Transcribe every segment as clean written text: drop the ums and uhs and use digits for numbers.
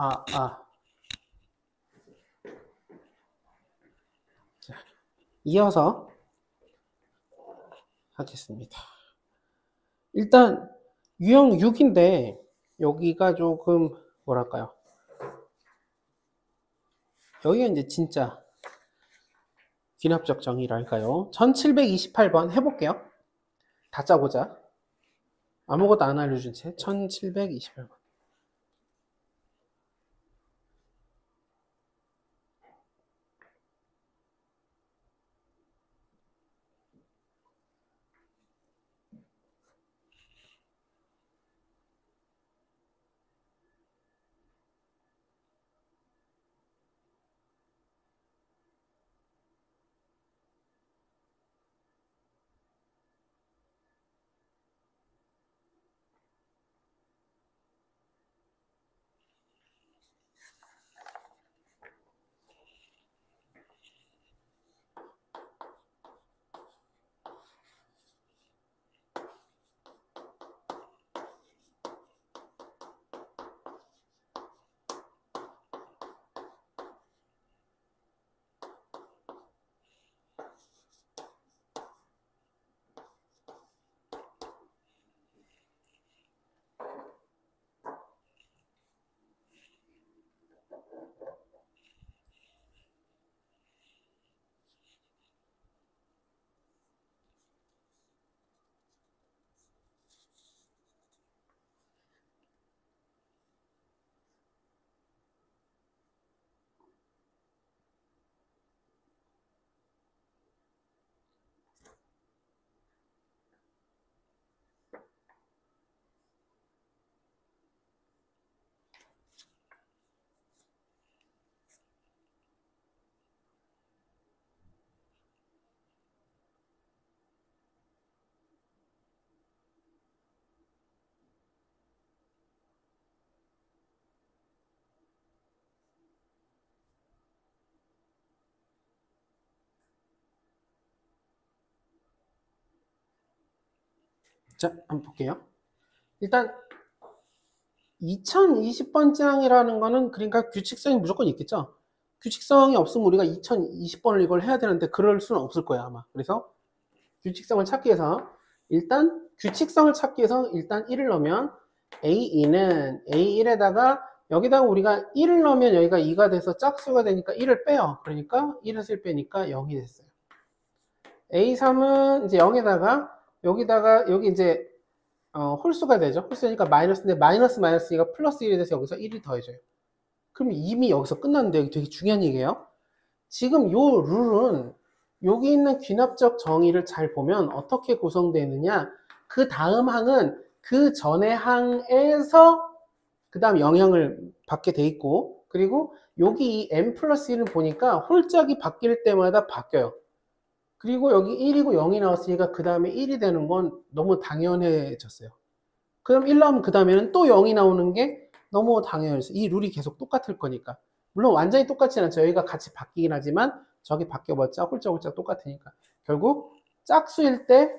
아, 아. 자, 이어서 하겠습니다. 일단 유형 6인데 여기가 조금 뭐랄까요? 여기가 이제 진짜 귀납적 정의랄까요? 1728번 해볼게요. 다짜고짜 아무것도 안 알려준 채 1728번. 자, 한번 볼게요. 일단 2020번 장이라는 거는 그러니까 규칙성이 무조건 있겠죠. 규칙성이 없으면 우리가 2020번을 이걸 해야 되는데 그럴 수는 없을 거야 아마. 그래서 규칙성을 찾기 위해서 일단 규칙성을 찾기 위해서 일단 1을 넣으면 A2는 A1에다가 여기다가 우리가 1을 넣으면 여기가 2가 돼서 짝수가 되니까 1을 빼요. 그러니까 1에서 1 빼니까 0이 됐어요. A3은 이제 0에다가 여기다가 여기 이제 홀수가 되죠. 홀수니까 마이너스인데 마이너스 마이너스가 플러스 1이 돼서 여기서 1이 더해져요. 그럼 이미 여기서 끝났는데 여기 되게 중요한 얘기예요. 지금 요 룰은 여기 있는 귀납적 정의를 잘 보면 어떻게 구성되어 있느냐. 그 다음 항은 그 전의 항에서 그 다음 영향을 받게 돼 있고 그리고 여기 이 n 플러스 1을 보니까 홀짝이 바뀔 때마다 바뀌어요. 그리고 여기 1이고 0이 나왔으니까 그 다음에 1이 되는 건 너무 당연해졌어요. 그럼 1 나오면 그 다음에는 또 0이 나오는 게 너무 당연해졌어요. 이 룰이 계속 똑같을 거니까. 물론 완전히 똑같지는 않죠. 여기가 같이 바뀌긴 하지만 저기 바뀌어봤자 홀짝홀짝 똑같으니까. 결국 짝수일 때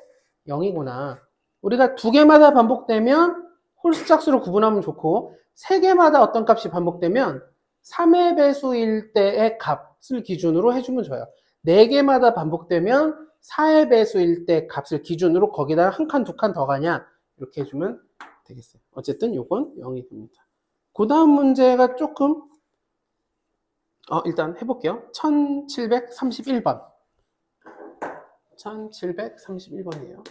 0이구나. 우리가 두 개마다 반복되면 홀수 짝수로 구분하면 좋고 세 개마다 어떤 값이 반복되면 3의 배수일 때의 값을 기준으로 해주면 좋아요. 4개마다 반복되면 4의 배수일 때 값을 기준으로 거기다 한 칸, 두 칸 더 가냐 이렇게 해주면 되겠어요. 어쨌든 요건 0이 됩니다. 그 다음 문제가 조금 일단 해볼게요. 1731번 1731번이에요.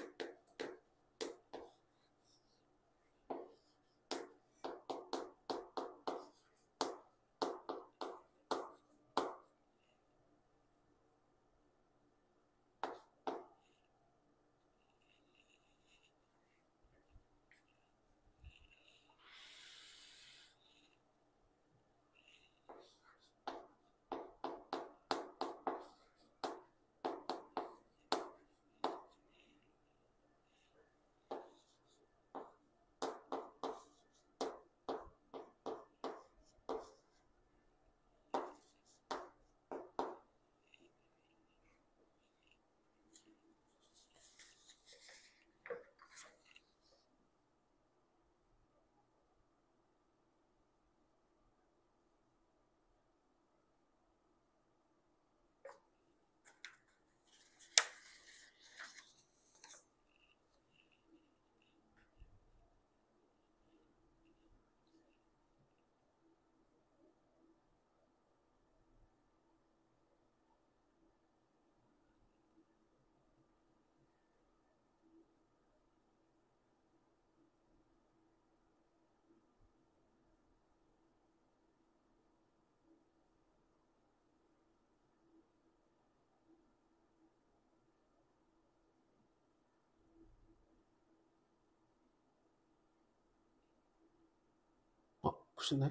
보셨나요?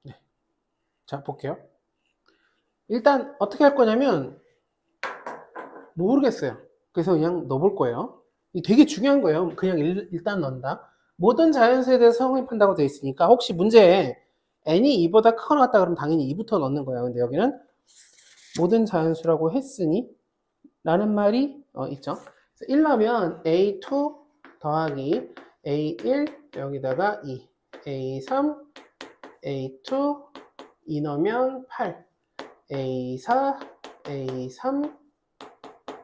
네. 자, 볼게요. 일단 어떻게 할 거냐면 모르겠어요. 그래서 그냥 넣어볼 거예요. 이게 되게 중요한 거예요. 그냥 일단 넣는다. 모든 자연수에 대해서 성립한다고 되어 있으니까 혹시 문제에 n이 2보다 크거나 같다 그러면 당연히 2부터 넣는 거예요. 근데 여기는 모든 자연수라고 했으니 라는 말이 있죠. 1 넣으면 a2 더하기 a1 여기다가 2 a3 a2 2 넣으면 8 a4 a3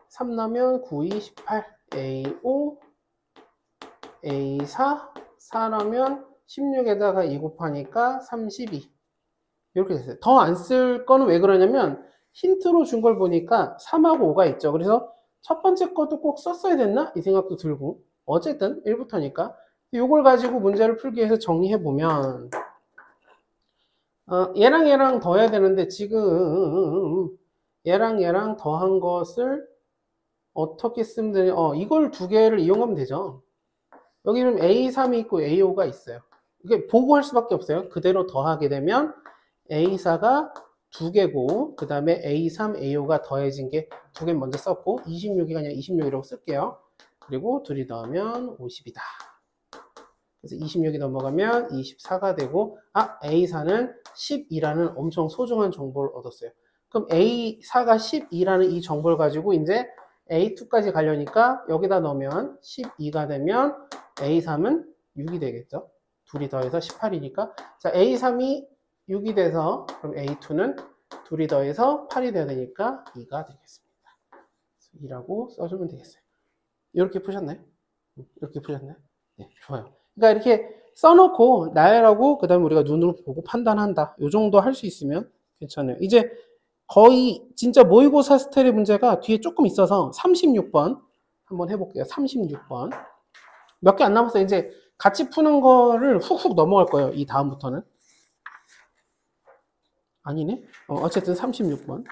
3 넣으면 9, 2, 18 a5 a4 4 넣으면 16에다가 2 곱하니까 32 이렇게 됐어요. 더 안 쓸 거는 왜 그러냐면 힌트로 준 걸 보니까 3하고 5가 있죠. 그래서 첫 번째 것도 꼭 썼어야 됐나? 이 생각도 들고 어쨌든 1부터니까 이걸 가지고 문제를 풀기 위해서 정리해보면 얘랑 얘랑 더해야 되는데 지금 얘랑 얘랑 더한 것을 어떻게 쓰면 되냐 이걸 두 개를 이용하면 되죠. 여기 는 A3이 있고 A5가 있어요. 이게 보고 할 수밖에 없어요. 그대로 더하게 되면 A4가 두 개고 그 다음에 A3, A5가 더해진 게 두 개 먼저 썼고 26이 아니라 26이라고 쓸게요. 그리고 둘이 더하면 50이다. 그래서 26이 넘어가면 24가 되고 A4는 12라는 엄청 소중한 정보를 얻었어요. 그럼 A4가 12라는 이 정보를 가지고 이제 A2까지 가려니까 여기다 넣으면 12가 되면 A3은 6이 되겠죠. 둘이 더해서 18이니까 자 A3이 6이 돼서 그럼 A2는 둘이 더해서 8이 돼야 되니까 2가 되겠습니다. 2라고 써주면 되겠어요. 이렇게 푸셨나요? 이렇게 푸셨나요? 네, 좋아요. 그러니까 이렇게 써놓고 나열하고 그 다음에 우리가 눈으로 보고 판단한다. 이 정도 할 수 있으면 괜찮아요. 이제 거의 진짜 모의고사 스타일의 문제가 뒤에 조금 있어서 36번 한번 해볼게요. 36번 몇 개 안 남았어요. 이제 같이 푸는 거를 훅훅 넘어갈 거예요. 이 다음부터는 아니네. 어쨌든 36번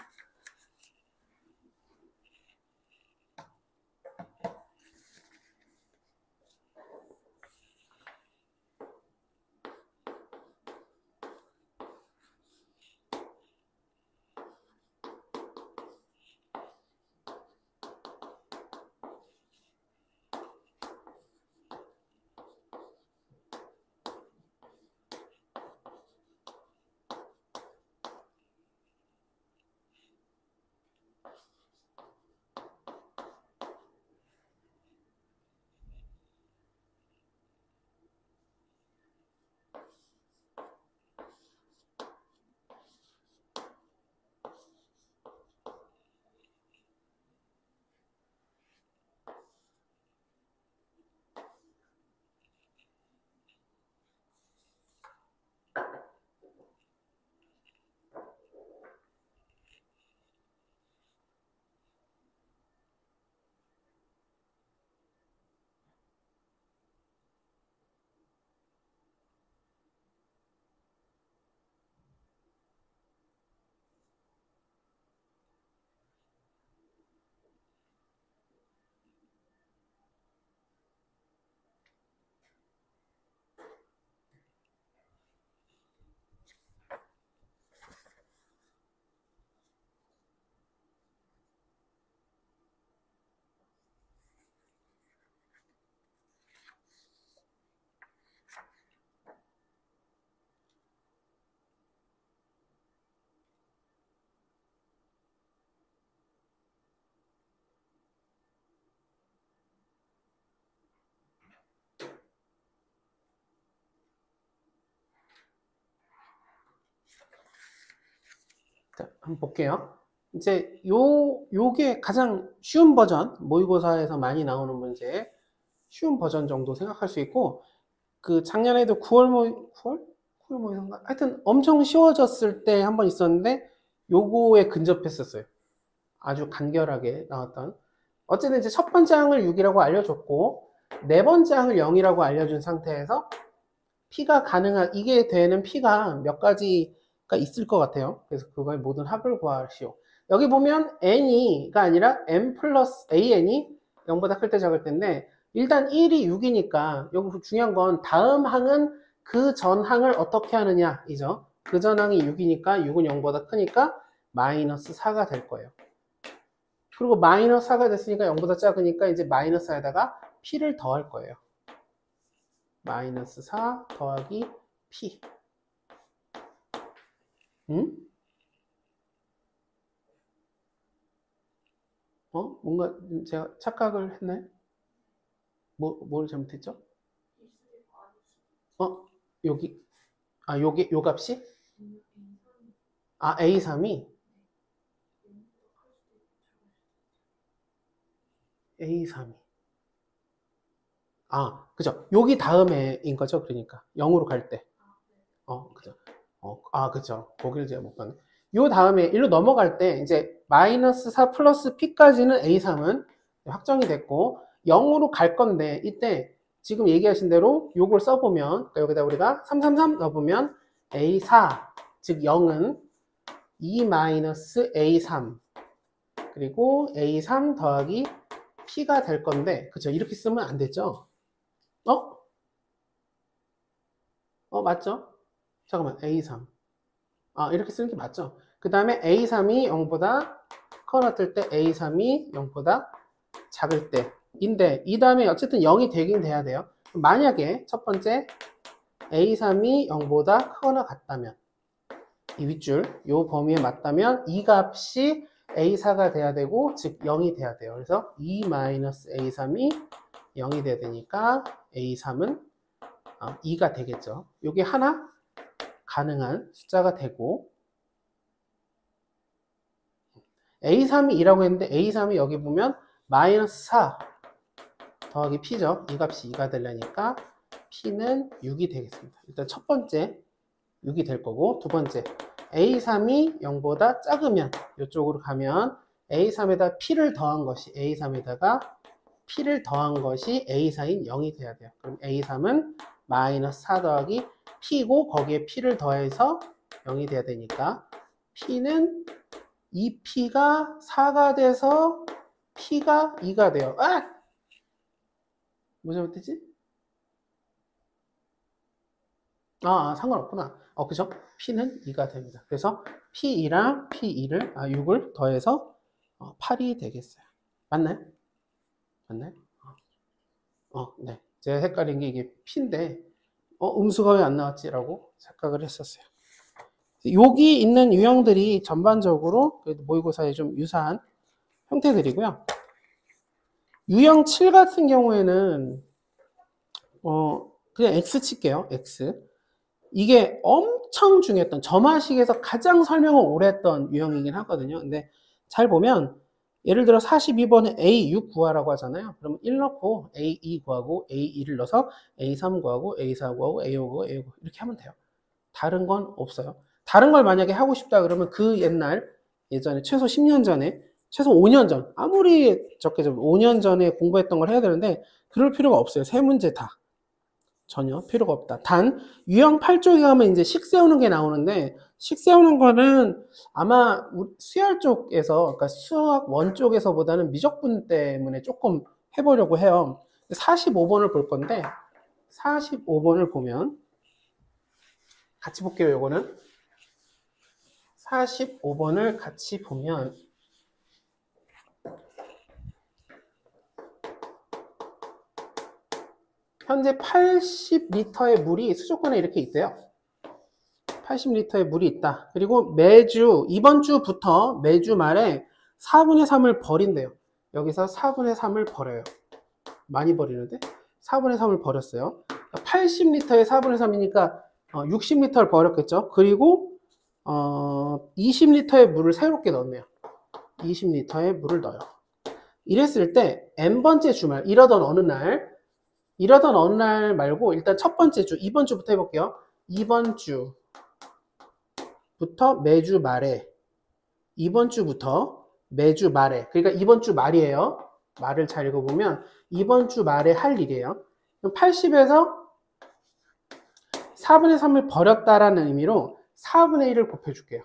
자, 한번 볼게요. 이제 요게 가장 쉬운 버전, 모의고사에서 많이 나오는 문제, 쉬운 버전 정도 생각할 수 있고, 그 작년에도 9월 모의고사인가? 하여튼 엄청 쉬워졌을 때 한 번 있었는데, 요거에 근접했었어요. 아주 간결하게 나왔던. 어쨌든 이제 첫 번째 항을 6이라고 알려줬고, 네 번째 항을 0이라고 알려준 상태에서 P가 가능한, 이게 되는 P가 몇 가지가 있을 것 같아요. 그래서 그거의 모든 합을 구하시오. 여기 보면 N이가 아니라 N 플러스 AN이 0보다 클 때 작을 텐데, 일단 1이 6이니까, 여기 중요한 건 다음 항은 그 전항을 어떻게 하느냐 이죠. 그 전항이 6이니까 6은 0보다 크니까 마이너스 4가 될 거예요. 그리고 마이너스 4가 됐으니까 0보다 작으니까 이제 마이너스에다가 p를 더할 거예요. 마이너스 4 더하기 p. 응? 뭔가 제가 착각을 했나요? 뭘 잘못했죠? 여기, 요 값이? A3이? A3이. 그죠. 여기 다음에인 거죠. 그러니까. 0으로 갈 때. 그죠. 그죠. 거기를 제가 못 봤네. 요 다음에 일로 넘어갈 때 이제 마이너스 4 플러스 P까지는 A3은 확정이 됐고 0으로 갈 건데 이때 지금 얘기하신 대로 요걸 써보면 여기다 우리가 333 넣어보면 A4 즉 0은 2 마이너스 A3 그리고 A3 더하기 P가 될 건데 그쵸. 이렇게 쓰면 안 되죠. 맞죠? 잠깐만 A3 이렇게 쓰는 게 맞죠? 그 다음에 A3이 0보다 커나 뜰 때 A3이 0보다 작을 때인데 이 다음에 어쨌든 0이 되긴 돼야 돼요. 만약에 첫 번째 A3이 0보다 크거나 같다면 이 윗줄 요 범위에 맞다면 이 값이 A4가 돼야 되고 즉 0이 돼야 돼요. 그래서 2-A3이 0이 돼야 되니까 A3은 2가 되겠죠. 요게 하나 가능한 숫자가 되고 A3이 2라고 했는데 A3이 여기 보면 마이너스 4 더하기 P죠. 이 값이 2가 되려니까 P는 6이 되겠습니다. 일단 첫 번째 6이 될 거고 두 번째 A3이 0보다 작으면 이쪽으로 가면 A3에다 P를 더한 것이 A3에다가 P를 더한 것이 A4인 0이 돼야 돼요. 그럼 A3은 마이너스 4 더하기 P고 거기에 P를 더해서 0이 돼야 되니까 P는 이 P가 4가 돼서 P가 2가 돼요. 뭐 잘못했지? 상관없구나. 그죠? P는 2가 됩니다. 그래서 P2랑 P2를, 6을 더해서 8이 되겠어요. 맞나요? 맞나요? 네. 제가 헷갈린 게 이게 P인데, 음수가 왜 안 나왔지라고 착각을 했었어요. 여기 있는 유형들이 전반적으로 모의고사에 좀 유사한 형태들이고요. 유형 7 같은 경우에는 그냥 X 칠게요. X. 이게 엄청 중요했던 점화식에서 가장 설명을 오래 했던 유형이긴 하거든요. 근데 잘 보면 예를 들어 42번에 A6 구하라고 하잖아요. 그러면 1 넣고 A2 구하고 A2를 넣어서 A3 구하고 A4 구하고 A5 구하고 A5 이렇게 하면 돼요. 다른 건 없어요. 다른 걸 만약에 하고 싶다 그러면 그 예전에 최소 10년 전에 최소 5년 전 아무리 적게 좀 5년 전에 공부했던 걸 해야 되는데 그럴 필요가 없어요. 세 문제 다. 전혀 필요가 없다. 단 유형 8쪽에 가면 이제 식 세우는 게 나오는데 식 세우는 거는 아마 수열 쪽에서 그러니까 수학 원 쪽에서보다는 미적분 때문에 조금 해보려고 해요. 45번을 볼 건데 45번을 보면 같이 볼게요. 요거는 45번을 같이 보면 현재 80리터의 물이 수족관에 이렇게 있대요. 80리터의 물이 있다. 그리고 이번 주부터 매주 말에 4분의 3을 버린대요. 여기서 4분의 3을 버려요. 많이 버리는데 4분의 3을 버렸어요. 80리터에 4분의 3이니까 60리터를 버렸겠죠. 그리고 20리터의 물을 새롭게 넣네요. 20리터의 물을 넣어요. 이랬을 때 n번째 주말 이러던 어느 날 말고 일단 첫 번째 주 이번 주부터 해볼게요. 이번 주부터 매주 말에 이번 주부터 매주 말에 그러니까 이번 주 말이에요. 말을 잘 읽어보면 이번 주 말에 할 일이에요. 80에서 4분의 3을 버렸다라는 의미로 4분의 1을 곱해줄게요.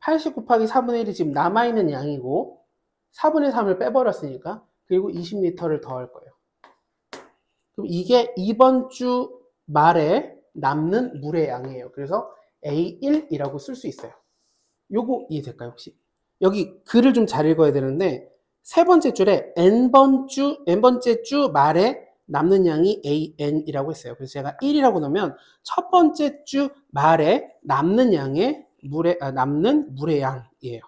80 곱하기 4분의 1이 지금 남아있는 양이고 4분의 3을 빼버렸으니까 그리고 20리터를 더할 거예요. 그럼 이게 이번 주 말에 남는 물의 양이에요. 그래서 A1이라고 쓸 수 있어요. 요거 이해될까요, 혹시? 여기 글을 좀 잘 읽어야 되는데, 세 번째 줄에 n번째 주 말에 남는 양이 AN이라고 했어요. 그래서 제가 1이라고 넣으면 첫 번째 주 말에 남는 양의 남는 물의 양이에요.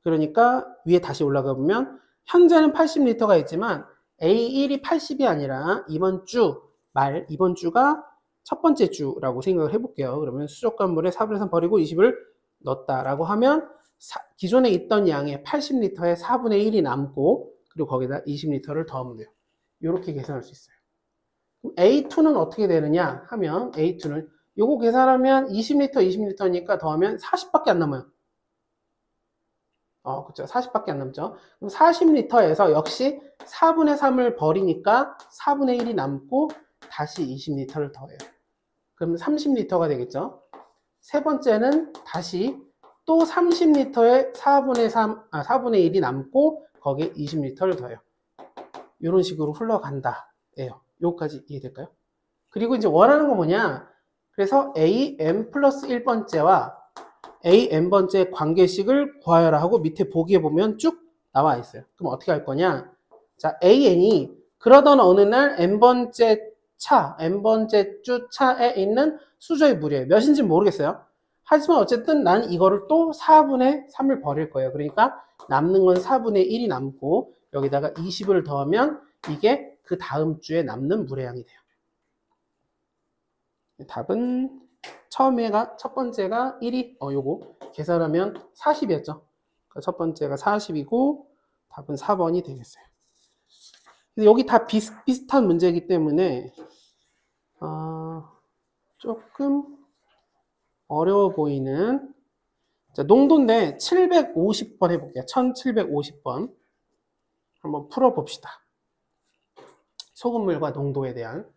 그러니까 위에 다시 올라가 보면 현재는 80리터가 있지만 A1이 80이 아니라 이번 주가 첫 번째 주라고 생각을 해볼게요. 그러면 수족관물에 4분의 3 버리고 20을 넣었다라고 하면 기존에 있던 양의 80리터에 4분의 1이 남고 그리고 거기다 20리터를 더하면 돼요. 이렇게 계산할 수 있어요. A2는 어떻게 되느냐 하면 A2는 요거 계산하면 20리터, 20리터니까 더하면 40밖에 안 남아요. 그쵸. 40밖에 안 남죠. 그럼 40리터에서 역시 4분의 3을 버리니까 4분의 1이 남고 다시 20리터를 더해요. 그럼 30리터가 되겠죠. 세 번째는 다시 또 30리터에 4분의 1이 남고 거기에 20리터를 더해요. 이런 식으로 흘러간다. 예요. 요거까지 이해될까요? 그리고 이제 원하는 건 뭐냐? 그래서 AM 플러스 1번째와 AN번째 관계식을 구하여라 하고 밑에 보기에 보면 쭉 나와 있어요. 그럼 어떻게 할 거냐? 자, AN이 그러던 어느 날 N번째 주 차에 있는 수조의 물이에요. 몇인지 모르겠어요. 하지만 어쨌든 난 이거를 또 4분의 3을 버릴 거예요. 그러니까 남는 건 4분의 1이 남고 여기다가 20을 더하면 이게 그 다음 주에 남는 물의 양이 돼요. 답은 첫 번째가 1이 요거 계산하면 40이었죠. 첫 번째가 40이고 답은 4번이 되겠어요. 여기 다 비슷한 문제이기 때문에 조금 어려워 보이는 농도인데 750번 해볼게요. 1750번 한번 풀어봅시다. 소금물과 농도에 대한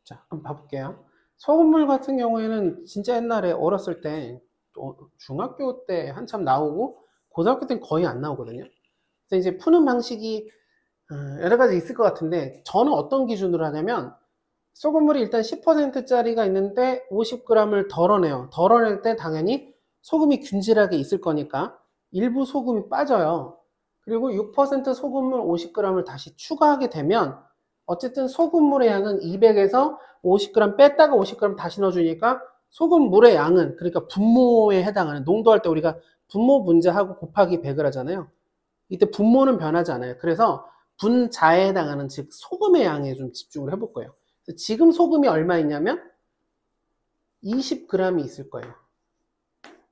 자, 한번 봐볼게요. 소금물 같은 경우에는 진짜 옛날에 어렸을 때, 중학교 때 한참 나오고, 고등학교 때는 거의 안 나오거든요. 그래서 이제 푸는 방식이 여러 가지 있을 것 같은데, 저는 어떤 기준으로 하냐면, 소금물이 일단 10%짜리가 있는데 50g을 덜어내요. 덜어낼 때 당연히 소금이 균질하게 있을 거니까 일부 소금이 빠져요. 그리고 6% 소금물 50g을 다시 추가하게 되면 어쨌든 소금물의 양은 200에서 50g 뺐다가 50g 다시 넣어주니까 소금물의 양은, 그러니까 분모에 해당하는, 농도할 때 우리가 분모 분자하고 곱하기 100을 하잖아요. 이때 분모는 변하지 않아요. 그래서 분자에 해당하는, 즉 소금의 양에 좀 집중을 해볼 거예요. 지금 소금이 얼마 있냐면 20g이 있을 거예요.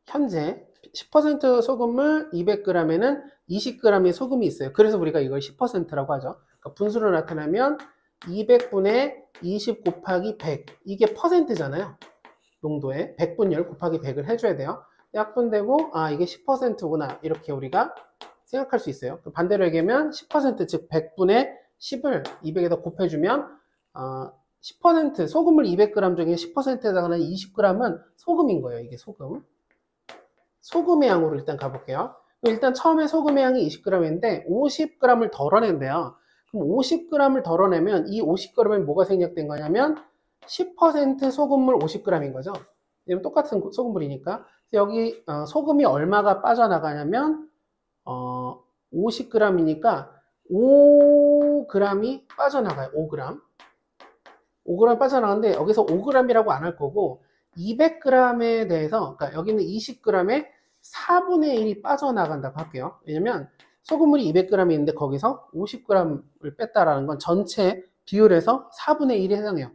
현재 10% 소금물 200g에는 20g의 소금이 있어요. 그래서 우리가 이걸 10%라고 하죠. 그러니까 분수로 나타나면 200분의 20 곱하기 100, 이게 퍼센트잖아요. 농도에 100분열 곱하기 100을 해줘야 돼요. 약분되고 이게 10%구나 이렇게 우리가 생각할 수 있어요. 반대로 얘기하면 10%, 즉 100분의 10을 200에다 곱해주면 10%, 소금물 200g 중에 10%에 해당하는 20g은 소금인 거예요. 이게 소금. 소금의 양으로 일단 가볼게요. 일단 처음에 소금의 양이 20g인데 50g을 덜어낸대요. 그럼 50g을 덜어내면 이 50g에 뭐가 생략된 거냐면 10% 소금물 50g인 거죠. 이건 똑같은 소금물이니까. 여기 소금이 얼마가 빠져나가냐면 50g이니까 5g이 빠져나가요. 5g. 5g 빠져나가는데 여기서 5g이라고 안 할 거고 200g에 대해서, 그러니까 여기는 20g에 4분의 1이 빠져나간다고 할게요. 왜냐면 소금물이 200g이 있는데 거기서 50g을 뺐다라는 건 전체 비율에서 4분의 1이 해당해요.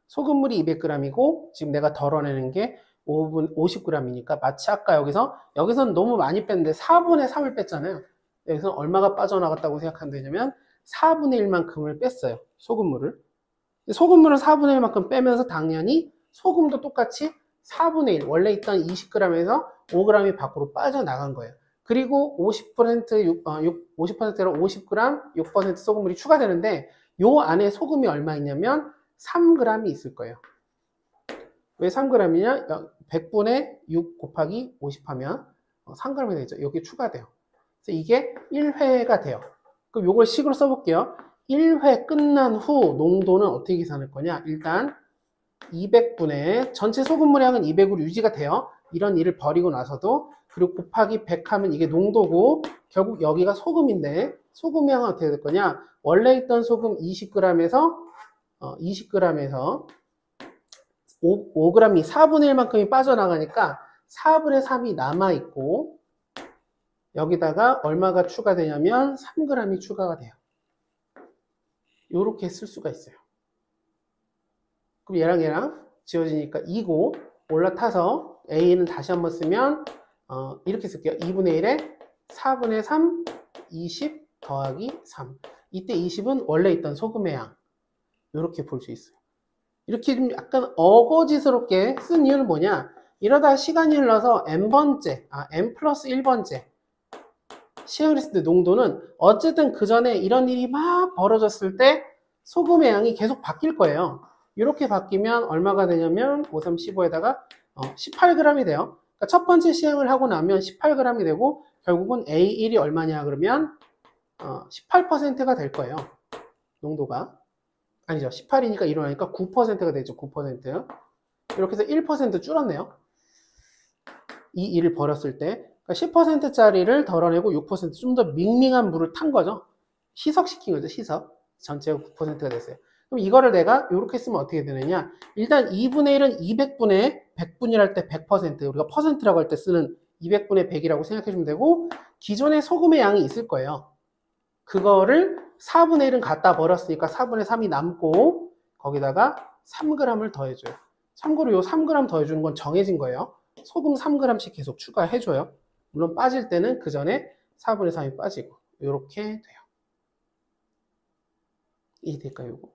소금물이 200g이고 지금 내가 덜어내는 게 50g이니까 마치 아까 여기서는 너무 많이 뺐는데 4분의 3을 뺐잖아요. 여기서 얼마가 빠져나갔다고 생각하면 되냐면 4분의 1만큼을 뺐어요. 소금물을 4분의 1만큼 빼면서 당연히 소금도 똑같이 4분의 1, 원래 있던 20g에서 5g이 밖으로 빠져나간 거예요. 그리고 50%로 50g, 6% 소금물이 추가되는데 요 안에 소금이 얼마 있냐면 3g이 있을 거예요. 왜 3g이냐? 100분의 6 곱하기 50 하면 3g이 되죠. 여기 추가돼요. 그래서 이게 1회가 돼요. 그럼 요걸 식으로 써볼게요. 1회 끝난 후 농도는 어떻게 계산할 거냐? 일단 200분의 전체 소금물량은 200으로 유지가 돼요. 이런 일을 버리고 나서도. 그리고 곱하기 100 하면 이게 농도고 결국 여기가 소금인데 소금 양은 어떻게 될 거냐? 원래 있던 소금 20g에서 5g이 4분의 1만큼이 빠져나가니까 4분의 3이 남아있고 여기다가 얼마가 추가되냐면 3g이 추가가 돼요. 이렇게 쓸 수가 있어요. 그럼 얘랑 지워지니까 2고 올라타서 A는 다시 한번 쓰면 이렇게 쓸게요. 2분의 1에 4분의 3, 20 더하기 3. 이때 20은 원래 있던 소금의 양. 이렇게 볼 수 있어요. 이렇게 좀 약간 어거지스럽게 쓴 이유는 뭐냐? 이러다 시간이 흘러서 n번째, n 플러스 1번째 시행을 했을 때 농도는 어쨌든 그 전에 이런 일이 막 벌어졌을 때 소금의 양이 계속 바뀔 거예요. 이렇게 바뀌면 얼마가 되냐면 5, 3, 15에다가 18g이 돼요. 그러니까 첫 번째 시행을 하고 나면 18g이 되고 결국은 A1이 얼마냐 그러면 18%가 될 거예요. 농도가. 아니죠. 18이니까 일어나니까 9%가 되죠. 9%. 이렇게 해서 1% 줄었네요. 이 일을 벌였을 때. 그러니까 10%짜리를 덜어내고 6% 좀 더 밍밍한 물을 탄 거죠. 희석시킨 거죠. 희석. 전체가 9%가 됐어요. 그럼 이거를 내가 이렇게 쓰면 어떻게 되느냐. 일단 2분의 1은 200분의 100분이라 할 때 100%, 우리가 퍼센트라고 할 때 쓰는 200분의 100이라고 생각해 주면 되고 기존에 소금의 양이 있을 거예요. 그거를 4분의 1은 갖다 버렸으니까 4분의 3이 남고 거기다가 3g을 더해줘요. 참고로 요 3g 더해주는 건 정해진 거예요. 소금 3g씩 계속 추가해줘요. 물론 빠질 때는 그 전에 4분의 3이 빠지고 이렇게 돼요. 이해될까요? 요거.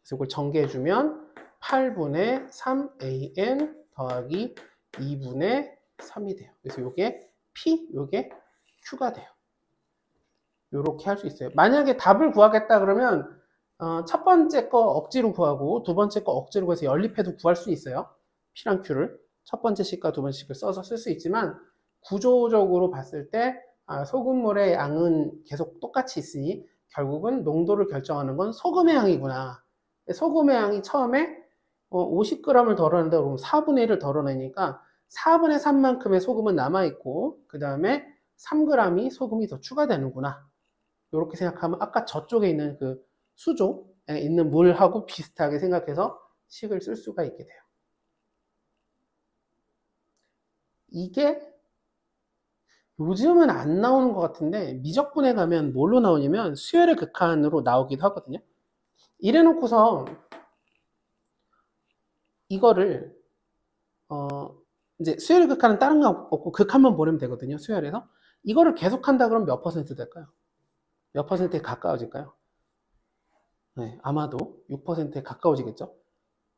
그래서 이걸 전개해주면 8분의 3an 더하기 2분의 3이 돼요. 그래서 요게 P, 요게 Q가 돼요. 요렇게 할 수 있어요. 만약에 답을 구하겠다 그러면 첫 번째 거 억지로 구하고 두 번째 거 억지로 구해서 연립해도 구할 수 있어요. P랑 Q를. 첫 번째 식과 두 번째 식을 써서 쓸 수 있지만 구조적으로 봤을 때 소금물의 양은 계속 똑같이 있으니 결국은 농도를 결정하는 건 소금의 양이구나. 소금의 양이 처음에 50g을 덜어낸다 그러면 4분의 1을 덜어내니까 4분의 3만큼의 소금은 남아있고 그 다음에 3g이 소금이 더 추가되는구나. 이렇게 생각하면 아까 저쪽에 있는 그 수조에 있는 물하고 비슷하게 생각해서 식을 쓸 수가 있게 돼요. 이게 요즘은 안 나오는 것 같은데 미적분에 가면 뭘로 나오냐면 수열의 극한으로 나오기도 하거든요. 이래 놓고서 이거를 이제 수열의 극한은 다른 거 없고 극한만 보내면 되거든요. 수열에서 이거를 계속한다 그러면 몇 퍼센트 될까요? 몇 퍼센트에 가까워질까요? 네, 아마도 6%에 가까워지겠죠.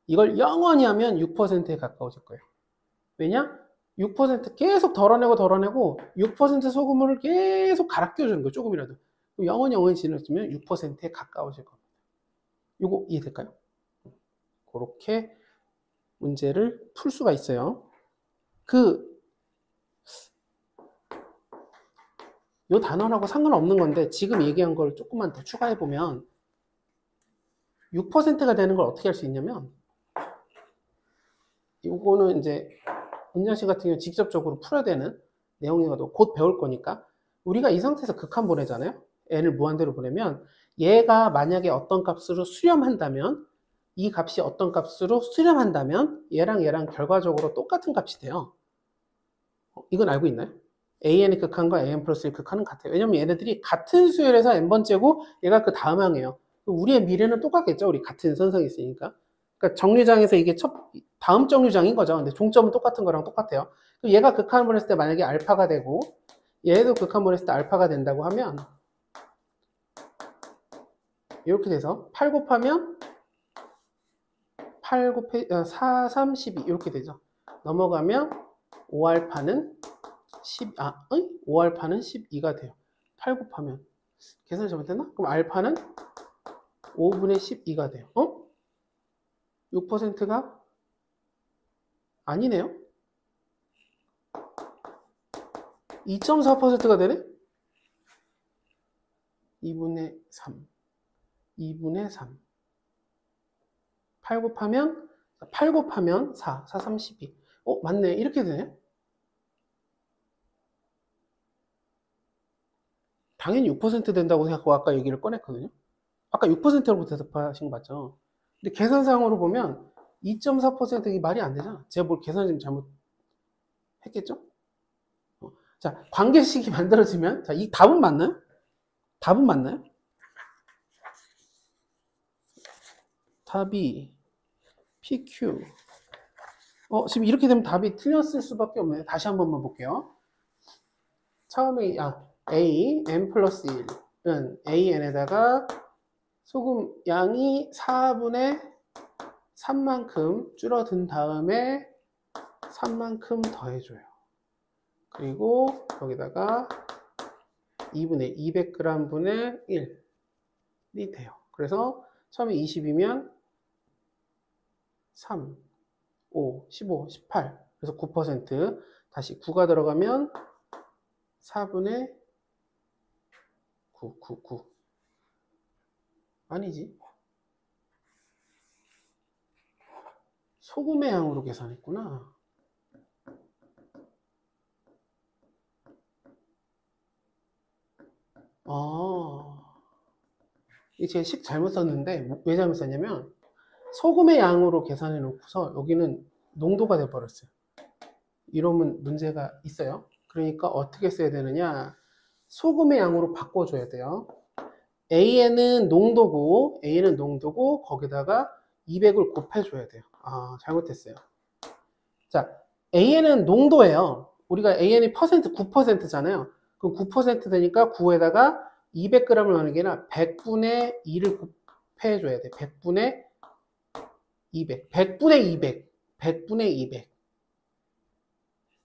이걸 영원히 하면 6%에 가까워질 거예요. 왜냐? 6% 계속 덜어내고 6% 소금물을 계속 갈아 끼워주는 거예요. 조금이라도. 영원히 지나치면 6%에 가까워질 겁니다. 이거 이해될까요? 그렇게 문제를 풀 수가 있어요. 요 단어라고 상관없는 건데 지금 얘기한 걸 조금만 더 추가해 보면 6%가 되는 걸 어떻게 할 수 있냐면 요거는 이제 은전씨 같은 경우 직접적으로 풀어야 되는 내용이어도 곧 배울 거니까 우리가 이 상태에서 극한 보내잖아요. n을 무한대로 보내면 얘가 만약에 어떤 값으로 수렴한다면 이 값이 어떤 값으로 수렴한다면 얘랑 결과적으로 똑같은 값이 돼요. 이건 알고 있나요? an의 극한과 an 플러스 1 극한은 같아요. 왜냐면 얘네들이 같은 수열에서 n번째고 얘가 그 다음 항이에요. 우리의 미래는 똑같겠죠. 우리 같은 선상에 있으니까. 그러니까 정류장에서 이게 다음 정류장인 거죠. 근데 종점은 똑같은 거랑 똑같아요. 그럼 얘가 극한을 보냈을 때 만약에 알파가 되고 얘도 극한 보냈을 때 알파가 된다고 하면 이렇게 돼서 8 곱하면 4, 3, 12 이렇게 되죠. 넘어가면 5알파는 5알파는 12가 돼요. 8 곱하면 계산이 잘못됐나? 그럼 알파는 5분의 12가 돼요. 6%가 아니네요. 2.4%가 되네? 2분의 3. 2분의 3. 8 곱하면 4. 4, 32. 맞네. 이렇게 되네. 당연히 6% 된다고 생각하고 아까 얘기를 꺼냈거든요. 아까 6%라고 대답하신 거 맞죠? 근데 계산상으로 보면 2.4%이 말이 안 되잖아. 제가 뭘 계산을 좀 잘못했겠죠? 자, 관계식이 만들어지면, 자, 이 답은 맞나요? 답은 맞나요? 답이 PQ. 지금 이렇게 되면 답이 틀렸을 수밖에 없네요. 다시 한 번만 볼게요. 처음에, A, n 플러스 1은 AN에다가 소금 양이 4분의 3만큼 줄어든 다음에 3만큼 더해줘요. 그리고 여기다가 2분의 200g 분의 1이 돼요. 그래서 처음에 20이면 3, 5, 15, 18. 그래서 9%. 다시 9가 들어가면 4분의 9. 아니지. 소금의 양으로 계산했구나. 제가 식 잘못 썼는데 왜 잘못 썼냐면 소금의 양으로 계산해 놓고서 여기는 농도가 돼 버렸어요. 이러면 문제가 있어요. 그러니까 어떻게 써야 되느냐? 소금의 양으로 바꿔줘야 돼요. A는 농도고 거기다가 200을 곱해줘야 돼요. 잘못했어요. 자, AN은 농도예요. 우리가 AN이 9%잖아요. 그럼 9% 되니까 9에다가 200g을 넣는 게 아니라 100분의 2를 곱해줘야 돼. 100분의 200. 100분의 200. 100분의 200.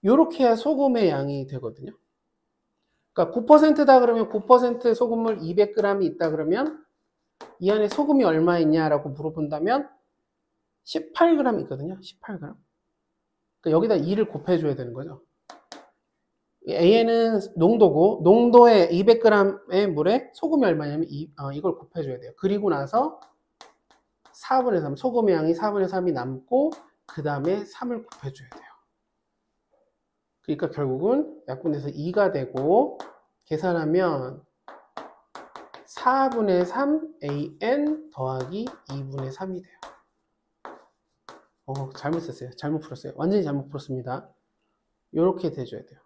요렇게 해야 소금의 양이 되거든요. 그러니까 9%다 그러면 9% 소금물 200g이 있다 그러면 이 안에 소금이 얼마 있냐라고 물어본다면 18g 있거든요. 18g. 그러니까 여기다 2를 곱해줘야 되는 거죠. AN은 농도고 농도에 200g의 물에 소금이 얼마냐면 이걸 곱해줘야 돼요. 그리고 나서 4분의 3, 소금의 양이 4분의 3이 남고 그 다음에 3을 곱해줘야 돼요. 그러니까 결국은 약분돼서 2가 되고 계산하면 4분의 3 AN 더하기 2분의 3이 돼요. 잘못 썼어요. 잘못 풀었어요. 완전히 잘못 풀었습니다. 이렇게 돼줘야 돼요.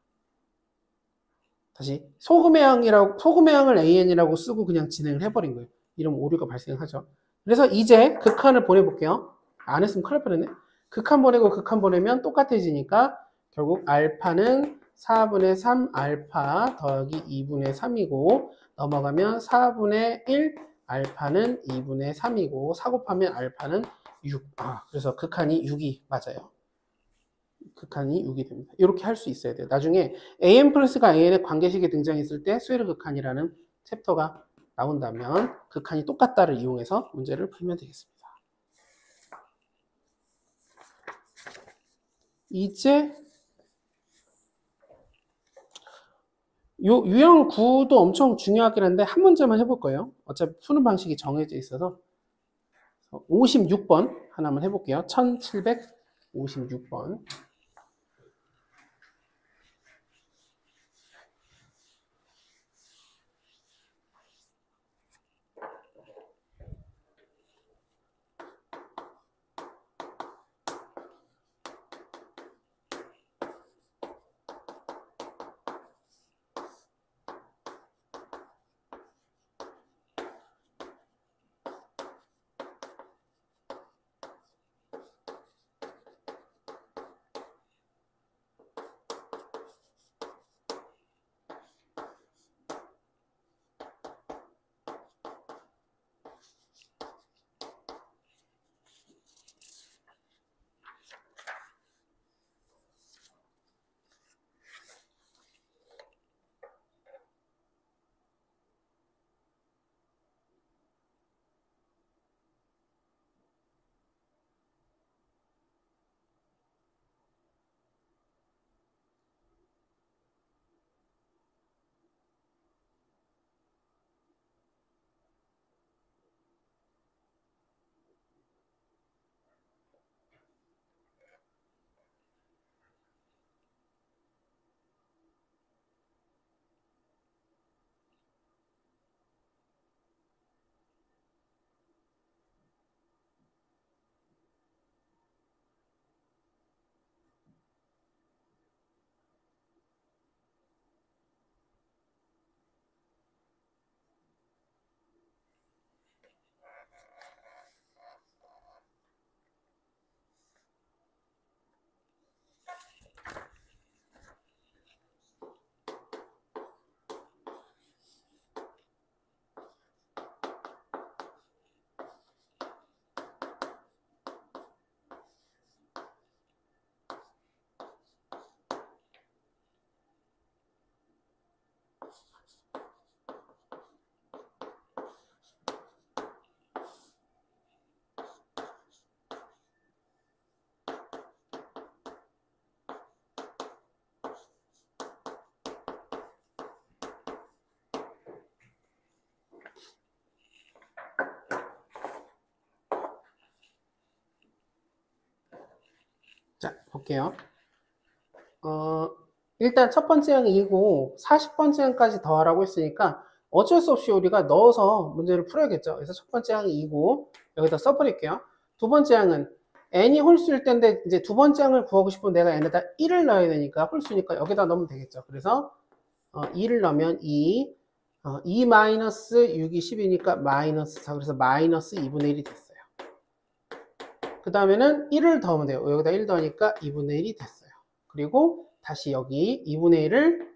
다시 소금의 양을 AN이라고 쓰고 그냥 진행을 해버린 거예요. 이런 오류가 발생하죠. 그래서 이제 극한을 보내볼게요. 안 했으면 큰일 날 뻔했네. 극한 보내고 극한 보내면 똑같아지니까 결국 알파는 4분의 3 알파 더하기 2분의 3이고 넘어가면 4분의 1 알파는 2분의 3이고 4 곱하면 알파는 6. 그래서 극한이 6이 맞아요. 극한이 6이 됩니다. 이렇게 할 수 있어야 돼요. 나중에 AN 플러스가 AN의 관계식이 등장했을 때 스웨르 극한이라는 챕터가 나온다면 극한이 똑같다를 이용해서 문제를 풀면 되겠습니다. 이제 요 유형 9도 엄청 중요하긴 한데 한 문제만 해볼 거예요. 어차피 푸는 방식이 정해져 있어서 56번 하나만 해볼게요. 1756번. 자, 볼게요. 일단 첫 번째 항이 2고 40번째 항까지 더하라고 했으니까 어쩔 수 없이 우리가 넣어서 문제를 풀어야겠죠. 그래서 첫 번째 항이 2고 여기다 써버릴게요. 두 번째 항은 n이 홀수일 텐데 이제 두 번째 항을 구하고 싶으면 내가 n에다 1을 넣어야 되니까 홀수니까 여기다 넣으면 되겠죠. 그래서 2를 넣으면 2 마이너스 6이 10이니까 마이너스 4 그래서 마이너스 2분의 1이 됐어요. 그 다음에는 1을 더하면 돼요. 여기다 1 더하니까 2분의 1이 됐어요. 그리고 다시 여기 2분의 1을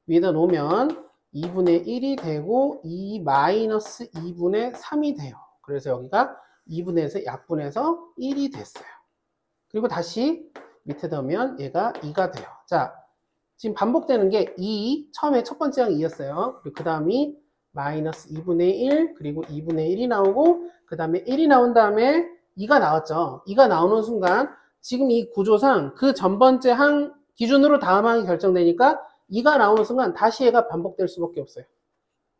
위에다 놓으면 2분의 1이 되고 2 마이너스 2분의 3이 돼요. 그래서 여기가 2분의 1에서 약분해서 1이 됐어요. 그리고 다시 밑에 넣으면 얘가 2가 돼요. 자, 지금 반복되는 게 2, 처음에 첫 번째 항이 2였어요. 그리고 그 다음이 마이너스 2분의 1 그리고 2분의 1이 나오고 그 다음에 1이 나온 다음에 2가 나왔죠. 2가 나오는 순간 지금 이 구조상 그 전번째 항 기준으로 다음 항이 결정되니까 2가 나오는 순간 다시 얘가 반복될 수밖에 없어요.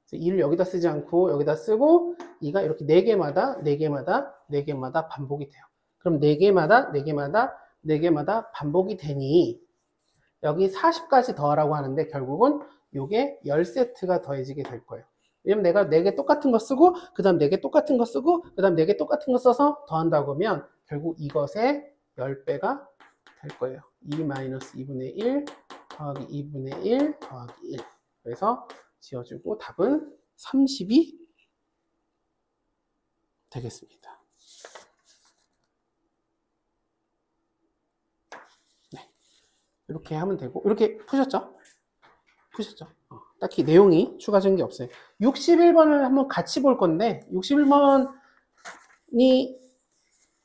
그래서 2를 여기다 쓰지 않고 여기다 쓰고 2가 이렇게 4개마다 4개마다 4개마다 반복이 돼요. 그럼 4개마다 4개마다 4개마다 반복이 되니 여기 40까지 더하라고 하는데 결국은 요게 10세트가 더해지게 될 거예요. 왜냐면 내가 4개 똑같은 거 쓰고 그 다음 4개 똑같은 거 쓰고 그 다음 4개 똑같은 거 써서 더한다고 하면 결국 이것의 10배가 될 거예요. 2-2분의 1 더하기 2분의 1 더하기 1. 그래서 지어주고 답은 30이 되겠습니다. 네. 이렇게 하면 되고 이렇게 푸셨죠? 딱히 내용이 추가적인 게 없어요. 61번을 한번 같이 볼 건데 61번이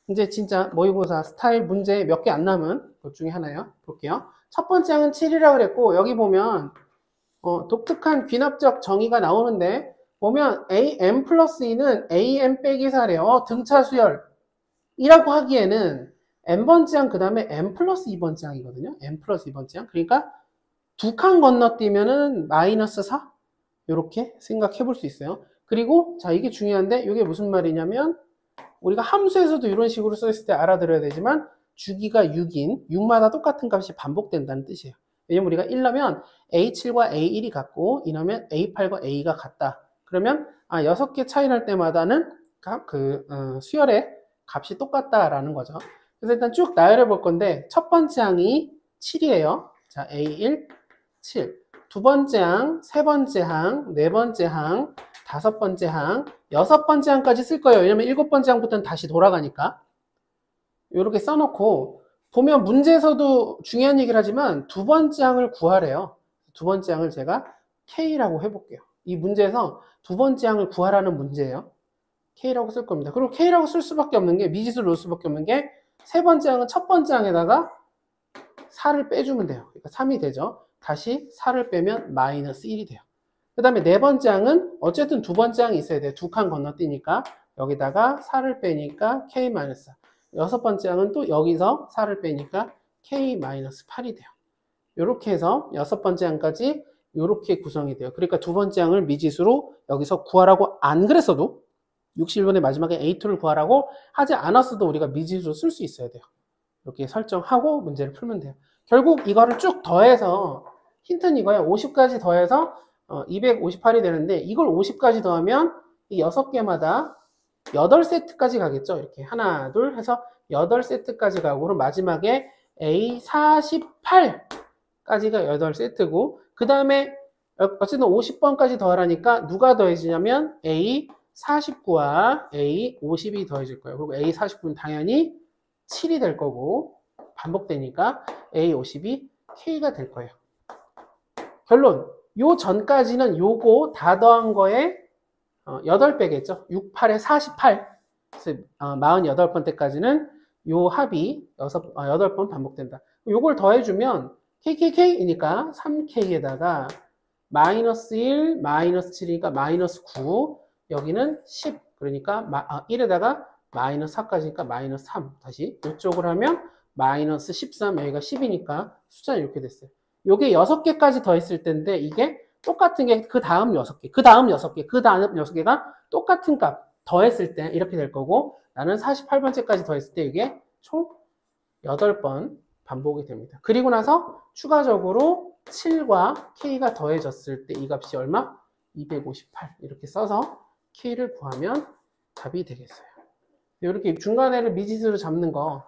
이제 진짜 모의고사 스타일 문제 몇 개 안 남은 것 중에 하나요. 볼게요. 첫 번째 항은 7이라고 그랬고 여기 보면 독특한 귀납적 정의가 나오는데 보면 am 플러스 2는 am 빼기 4래요. 등차 수열이라고 하기에는 n번째 항 그 다음에 m 플러스 2번째 항이거든요. m 플러스 2번째 항. 그러니까 두 칸 건너뛰면은 마이너스 4? 이렇게 생각해 볼 수 있어요. 그리고 자 이게 중요한데 이게 무슨 말이냐면 우리가 함수에서도 이런 식으로 써있을 때 알아들어야 되지만 주기가 6인 6마다 똑같은 값이 반복된다는 뜻이에요. 왜냐면 우리가 1 넣으면 A7과 A1이 같고 2 넣으면 A8과 A가 같다. 그러면 6개 차이 날 때마다는 수열의 값이 똑같다라는 거죠. 그래서 일단 쭉 나열해 볼 건데 첫 번째 항이 7이에요. 자 A1 7, 두 번째 항, 세 번째 항, 네 번째 항, 다섯 번째 항, 여섯 번째 항까지 쓸 거예요. 왜냐면 일곱 번째 항부터는 다시 돌아가니까. 이렇게 써놓고 보면 문제에서도 중요한 얘기를 하지만 두 번째 항을 구하래요. 두 번째 항을 제가 K라고 해볼게요. 이 문제에서 두 번째 항을 구하라는 문제예요. K라고 쓸 겁니다. 그리고 K라고 쓸 수밖에 없는 게 미지수를 넣을 수밖에 없는 게 세 번째 항은 첫 번째 항에다가 4를 빼주면 돼요. 그러니까 3이 되죠. 다시 4를 빼면 마이너스 1이 돼요. 그 다음에 네 번째 항은 어쨌든 두 번째 항이 있어야 돼요. 두 칸 건너뛰니까 여기다가 4를 빼니까 K-4. 여섯 번째 항은 또 여기서 4를 빼니까 K-8이 돼요. 이렇게 해서 여섯 번째 항까지 이렇게 구성이 돼요. 그러니까 두 번째 항을 미지수로 여기서 구하라고 안 그랬어도 61번의 마지막에 A2를 구하라고 하지 않았어도 우리가 미지수로 쓸 수 있어야 돼요. 이렇게 설정하고 문제를 풀면 돼요. 결국 이거를 쭉 더해서 힌트는 이거예요. 50까지 더해서 258이 되는데 이걸 50까지 더하면 이 6개마다 8세트까지 가겠죠. 이렇게 하나 둘 해서 8세트까지 가고 그럼 마지막에 A48까지가 8세트고 그 다음에 어쨌든 50번까지 더하라니까 누가 더해지냐면 A49와 A50이 더해질 거예요. 그리고 A49는 당연히 7이 될 거고 반복되니까 A50이 K가 될 거예요. 결론, 요 전까지는 요거 다 더한 거에 8배겠죠. 6, 8에 48. 그래서 48번 때까지는 요 합이 8번 반복된다. 요걸 더해주면 KKK이니까 3K에다가 마이너스 1, 마이너스 7이니까 마이너스 9, 여기는 10, 그러니까 1에다가 마이너스 4까지니까 마이너스 3. 다시 이쪽으로 하면 마이너스 13, 여기가 10이니까 숫자는 이렇게 됐어요. 요게 6개까지 더했을 텐데 이게 똑같은 게 그 다음 6개, 그 다음 6개, 그 다음 6개가 똑같은 값 더했을 때 이렇게 될 거고 나는 48번째까지 더했을 때 이게 총 8번 반복이 됩니다. 그리고 나서 추가적으로 7과 K가 더해졌을 때 이 값이 얼마? 258 이렇게 써서 K를 구하면 답이 되겠어요. 이렇게 중간에를 미지수로 잡는 거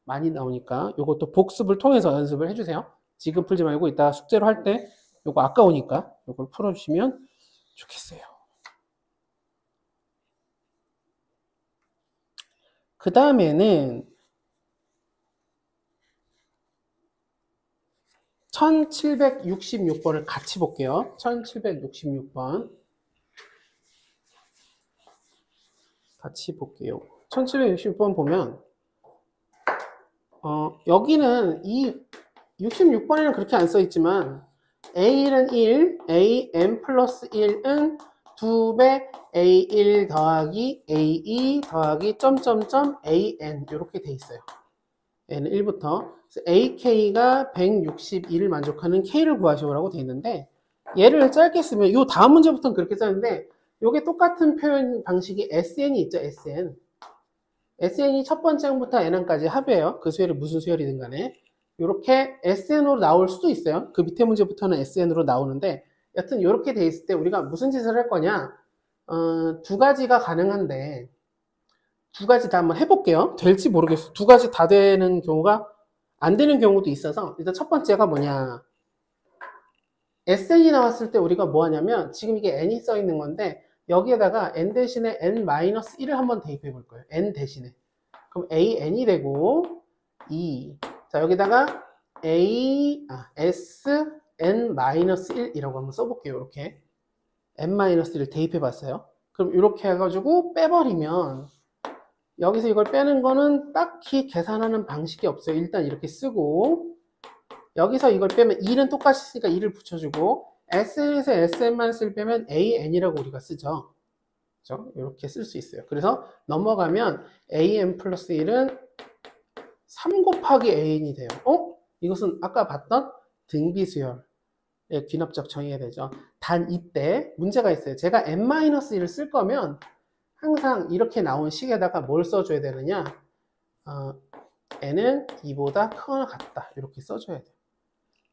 많이 나오니까 이것도 복습을 통해서 연습을 해주세요. 지금 풀지 말고 이따 숙제로 할 때 이거 아까우니까 이걸 풀어주시면 좋겠어요. 그 다음에는 1766번을 같이 볼게요. 1766번 같이 볼게요. 1766번 보면 여기는 이 66번에는 그렇게 안 써 있지만 A1은 1, AM 플러스 1은 2배 A1 더하기 A2 더하기 점점점 AN 이렇게 돼 있어요. N은 1부터 AK가 161을 만족하는 K를 구하시오라고 돼 있는데 얘를 짧게 쓰면 요 다음 문제부터는 그렇게 썼는데 요게 똑같은 표현 방식이 SN이 있죠. SN. SN이 첫 번째 항부터 N항까지 합이에요. 그 수열이 무슨 수열이든 간에. 이렇게 SN으로 나올 수도 있어요. 그 밑에 문제부터는 SN으로 나오는데 여튼 이렇게 돼 있을 때 우리가 무슨 짓을 할 거냐. 두 가지가 가능한데 두 가지 다 한번 해볼게요. 될지 모르겠어요. 두 가지 다 되는 경우가 안 되는 경우도 있어서 일단 첫 번째가 뭐냐. SN이 나왔을 때 우리가 뭐 하냐면 지금 이게 N이 써 있는 건데 여기에다가 N 대신에 N-1을 한번 대입해 볼 거예요. N 대신에. 그럼 AN이 되고 2. 자, 여기다가 SN-1이라고 한번 써볼게요. 이렇게. N-1을 대입해 봤어요. 그럼 이렇게 해가지고 빼버리면 여기서 이걸 빼는 거는 딱히 계산하는 방식이 없어요. 일단 이렇게 쓰고 여기서 이걸 빼면 2는 똑같이 쓰니까 2를 붙여주고 SN에서 SN-1을 빼면 AN이라고 우리가 쓰죠. 그렇죠? 이렇게 쓸 수 있어요. 그래서 넘어가면 AN 플러스 1은 3 곱하기 AN이 돼요. 이것은 아까 봤던 등비수열의 귀납적 정의가 되죠. 단 이때 문제가 있어요. 제가 N-1을 쓸 거면 항상 이렇게 나온 식에다가 뭘 써줘야 되느냐. N은 2보다 크거나 같다. 이렇게 써줘야 돼요.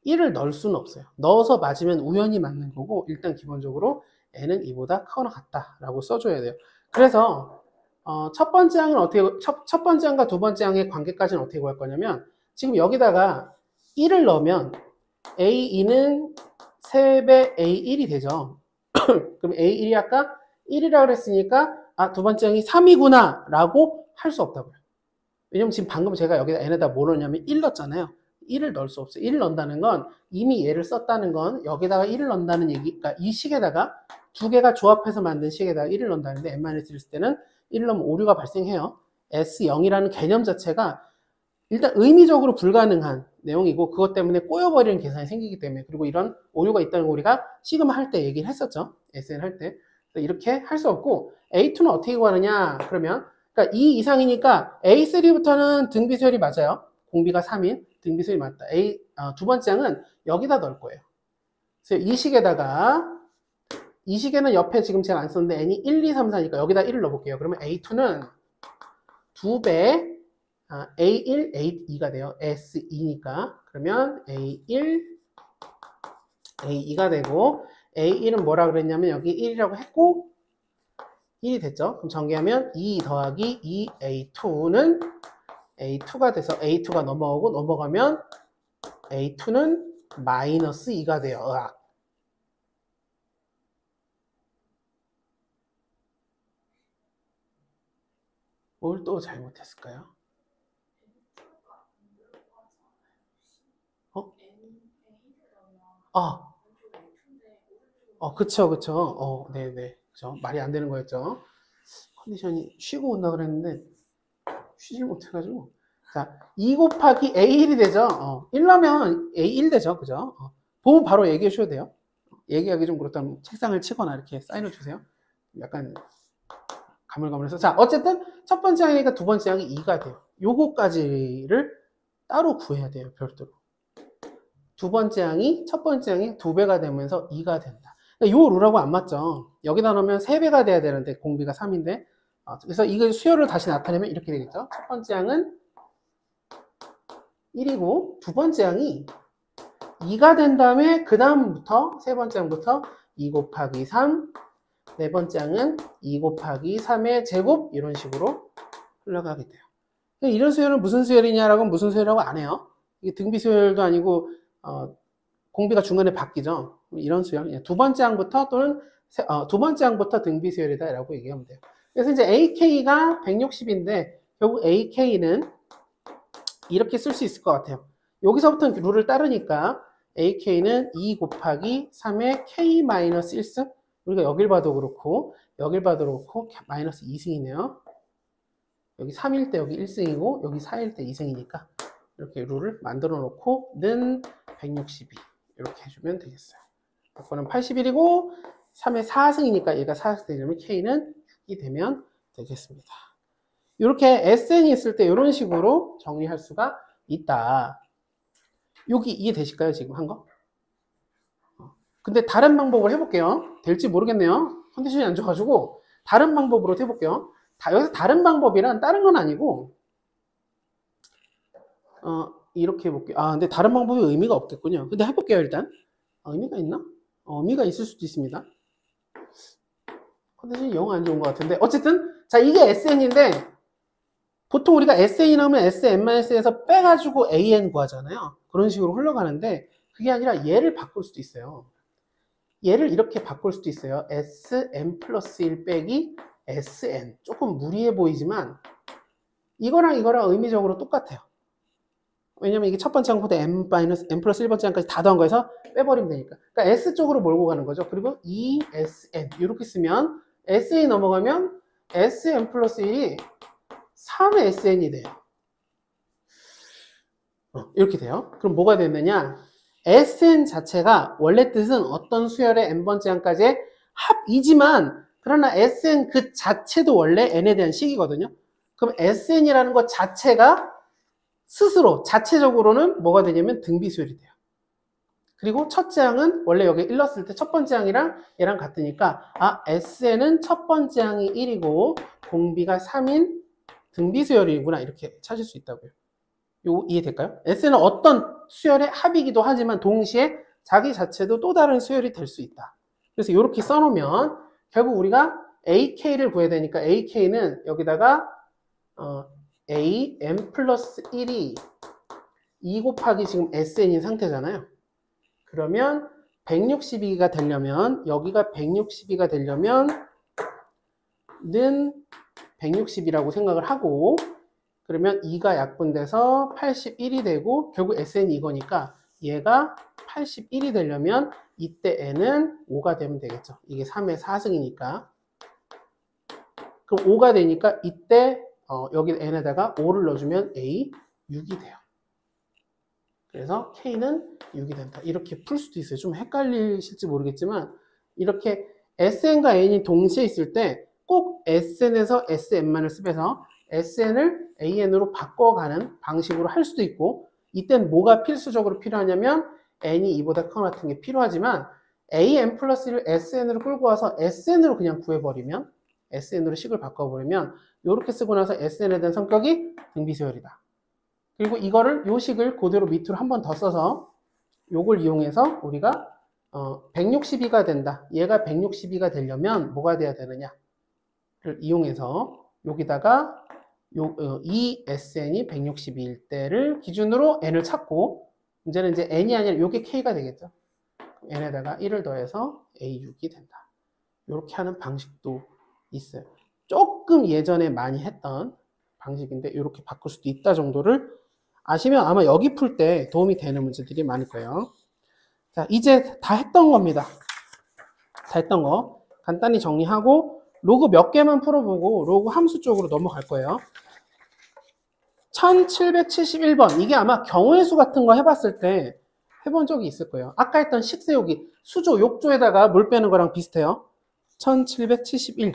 1을 넣을 수는 없어요. 넣어서 맞으면 우연히 맞는 거고 일단 기본적으로 N은 2보다 크거나 같다 라고 써줘야 돼요. 그래서 첫 번째 항은 어떻게 첫 번째 항과 두 번째 항의 관계까지는 어떻게 구할 거냐면 지금 여기다가 1을 넣으면 A2는 3배 A1이 되죠. 그럼 A1이 아까 1이라고 그랬으니까 두 번째 항이 3이구나 라고 할 수 없다고요. 왜냐면 지금 방금 제가 여기다 N에다 뭐 넣냐면 1 넣었잖아요. 1을 넣을 수 없어요. 1을 넣는다는 건 이미 얘를 썼다는 건 여기다가 1을 넣는다는 얘기, 그러니까 이 식에다가 두 개가 조합해서 만든 식에다가 1을 넣는다는데 N-1을 쓸 때는 1을 넣으면 오류가 발생해요. S0이라는 개념 자체가 일단 의미적으로 불가능한 내용이고 그것 때문에 꼬여버리는 계산이 생기기 때문에 그리고 이런 오류가 있다는 거 우리가 시그마 할 때 얘기를 했었죠. SN 할 때. 이렇게 할 수 없고 A2는 어떻게 구하느냐 그러면 그러니까 2 이상이니까 A3부터는 등비수열이 맞아요. 공비가 3인 등비수열이 맞다. 두 번째 항은 여기다 넣을 거예요. 그래서 이 식에다가 이 식에는 옆에 지금 제가 안 썼는데 n이 1, 2, 3, 4니까 여기다 1을 넣어볼게요. 그러면 A2는 2배 A1, A2가 돼요. S2니까. 그러면 A1, A2가 되고 A1은 뭐라 그랬냐면 여기 1이라고 했고 1이 됐죠. 그럼 전개하면 2 더하기 2A2는 A2가 돼서 A2가 넘어가면 A2는 마이너스 2가 돼요. 뭘 또 잘못했을까요? 그쵸. 네네. 그쵸. 말이 안 되는 거였죠. 컨디션이 쉬고 온다 그랬는데, 쉬질 못해가지고. 자, 2 곱하기 A1이 되죠? 1 넣으면 A1 되죠? 그죠? 보면 바로 얘기해 주셔도 돼요. 얘기하기 좀 그렇다면 책상을 치거나 이렇게 사인을 주세요. 약간 가물가물해서. 자, 어쨌든 첫 번째 항이니까 두 번째 항이 2가 돼요. 요거까지를 따로 구해야 돼요. 별도로. 두 번째 항이 첫 번째 항이 2배가 되면서 2가 된다. 그러니까 요 룰하고 안 맞죠. 여기다 넣으면 3배가 돼야 되는데 공비가 3인데 그래서 이거 수열을 다시 나타내면 이렇게 되겠죠. 첫 번째 항은 1이고 두 번째 항이 2가 된 다음에 그 다음부터 세 번째 항부터 2 곱하기 3 네 번째 항은 2 곱하기 3의 제곱 이런 식으로 흘러가게 돼요. 이런 수열은 무슨 수열이냐라고 무슨 수열이라고 안 해요. 이게 등비 수열도 아니고 공비가 중간에 바뀌죠. 이런 수열. 두 번째 항부터 또는 두 번째 항부터 등비 수열이다 라고 얘기하면 돼요. 그래서 이제 AK가 160인데 결국 AK는 이렇게 쓸 수 있을 것 같아요. 여기서부터 룰을 따르니까 AK는 2 곱하기 3의 K-1승 우리가 여길 봐도 그렇고 여길 봐도 그렇고 마이너스 2승이네요. 여기 3일 때 여기 1승이고 여기 4일 때 2승이니까 이렇게 룰을 만들어 놓고 는 162 이렇게 해주면 되겠어요. 이거는 81이고 3의 4승이니까 얘가 4승 되려면 K는 6이 되면 되겠습니다. 이렇게 SN이 있을 때 이런 식으로 정리할 수가 있다. 여기 이해되실까요? 지금 한 거? 근데 다른 방법으로 해볼게요. 될지 모르겠네요. 컨디션이 안 좋아가지고 다른 방법으로 해볼게요. 여기서 다른 방법이란 다른 건 아니고 이렇게 해볼게요. 근데 다른 방법이 의미가 없겠군요. 근데 해볼게요. 일단 의미가 있나? 의미가 있을 수도 있습니다. 컨디션이 영 안 좋은 것 같은데 어쨌든 자 이게 SN인데 보통 우리가 SN 하면 SN-에서 빼가지고 AN 구하잖아요. 그런 식으로 흘러가는데 그게 아니라 얘를 바꿀 수도 있어요. 얘를 이렇게 바꿀 수도 있어요. SN 플러스 1 빼기 SN. 조금 무리해 보이지만 이거랑 이거랑 의미적으로 똑같아요. 왜냐면 이게 첫 번째 항보다 N 플러스 1번째 항까지 다 더한 거에서 빼버리면 되니까. 그러니까 S 쪽으로 몰고 가는 거죠. 그리고 ESN. 이렇게 쓰면 SN이 넘어가면 SN 플러스 1이 3의 SN이 돼요. 이렇게 돼요. 그럼 뭐가 되느냐? SN 자체가 원래 뜻은 어떤 수열의 n번째 항까지의 합이지만 그러나 SN 그 자체도 원래 n에 대한 식이거든요. 그럼 SN이라는 것 자체가 스스로 자체적으로는 뭐가 되냐면 등비수열이 돼요. 그리고 첫째 항은 원래 여기 1 넣었을 때 첫 번째 항이랑 얘랑 같으니까 SN은 첫 번째 항이 1이고 공비가 3인 등비수열이구나 이렇게 찾을 수 있다고요. 요 이해될까요? S는 어떤 수열의 합이기도 하지만 동시에 자기 자체도 또 다른 수열이 될 수 있다. 그래서 이렇게 써놓으면 결국 우리가 AK를 구해야 되니까 AK는 여기다가 AM 플러스 1이 2 곱하기 지금 SN인 상태잖아요. 그러면 162가 되려면 여기가 162가 되려면 는 160이라고 생각을 하고 그러면 2가 약분돼서 81이 되고 결국 SN이 이거니까 얘가 81이 되려면 이때 N은 5가 되면 되겠죠. 이게 3의 4승이니까. 그럼 5가 되니까 이때 여기 N에다가 5를 넣어주면 A 6이 돼요. 그래서 K는 6이 된다. 이렇게 풀 수도 있어요. 좀 헷갈리실지 모르겠지만 이렇게 SN과 N이 동시에 있을 때 꼭 SN에서 SN만을 씁해서 SN을 AN으로 바꿔가는 방식으로 할 수도 있고 이땐 뭐가 필수적으로 필요하냐면 N이 2보다 크거나 같은 게 필요하지만 AN 플러스 1을 SN으로 끌고 와서 SN으로 그냥 구해버리면 SN으로 식을 바꿔버리면 이렇게 쓰고 나서 SN에 대한 성격이 등비수열이다. 그리고 이거를 요 식을 그대로 밑으로 한 번 더 써서 요걸 이용해서 우리가 162가 된다. 얘가 162가 되려면 뭐가 돼야 되느냐를 이용해서 여기다가 이 SN이 162일 때를 기준으로 N을 찾고 이제는 이제 N이 아니라 요게 K가 되겠죠. N에다가 1을 더해서 A6이 된다. 이렇게 하는 방식도 있어요. 조금 예전에 많이 했던 방식인데 이렇게 바꿀 수도 있다 정도를 아시면 아마 여기 풀 때 도움이 되는 문제들이 많을 거예요. 자, 이제 다 했던 겁니다. 다 했던 거 간단히 정리하고 로그 몇 개만 풀어보고 로그 함수 쪽으로 넘어갈 거예요. 1771번 이게 아마 경우의 수 같은 거 해봤을 때 해본 적이 있을 거예요. 아까 했던 식세우기 수조 욕조에다가 물 빼는 거랑 비슷해요. 1771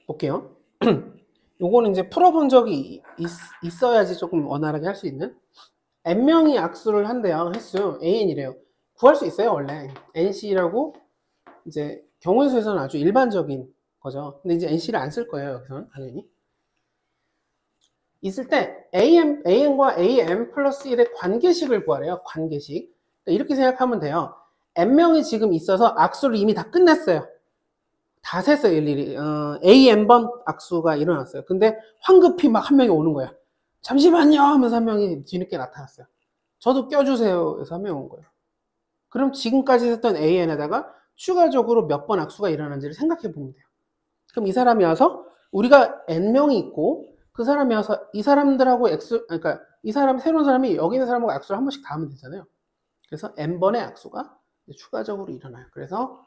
볼게요. 요거는 이제 풀어본 적이 있어야지 조금 원활하게 할 수 있는. n명이 악수를 한대요. 횟수 an이래요. 구할 수 있어요 원래. nc라고 이제 경우수에서는 아주 일반적인 거죠. 근데 이제 nc를 안 쓸 거예요 여기서는 당연히. 있을 때 an과 am 플러스 1의 관계식을 구하래요. 관계식. 이렇게 생각하면 돼요. n명이 지금 있어서 악수를 이미 다 끝냈어요. 다 셌어요 일일이. am번 악수가 일어났어요. 근데 황급히 막 한 명이 오는 거야. 잠시만요 하면서 한 명이 뒤늦게 나타났어요. 저도 껴주세요 해서 한 명 온 거예요. 그럼 지금까지 했던 an에다가 추가적으로 몇 번 악수가 일어난지를 생각해 보면 돼요. 그럼 이 사람이 와서 우리가 n명이 있고 그 사람이 와서 이 사람들하고 그러니까 이 사람 새로운 사람이 여기 있는 사람하고 악수를 한 번씩 다 하면 되잖아요. 그래서 n번의 악수가 추가적으로 일어나요. 그래서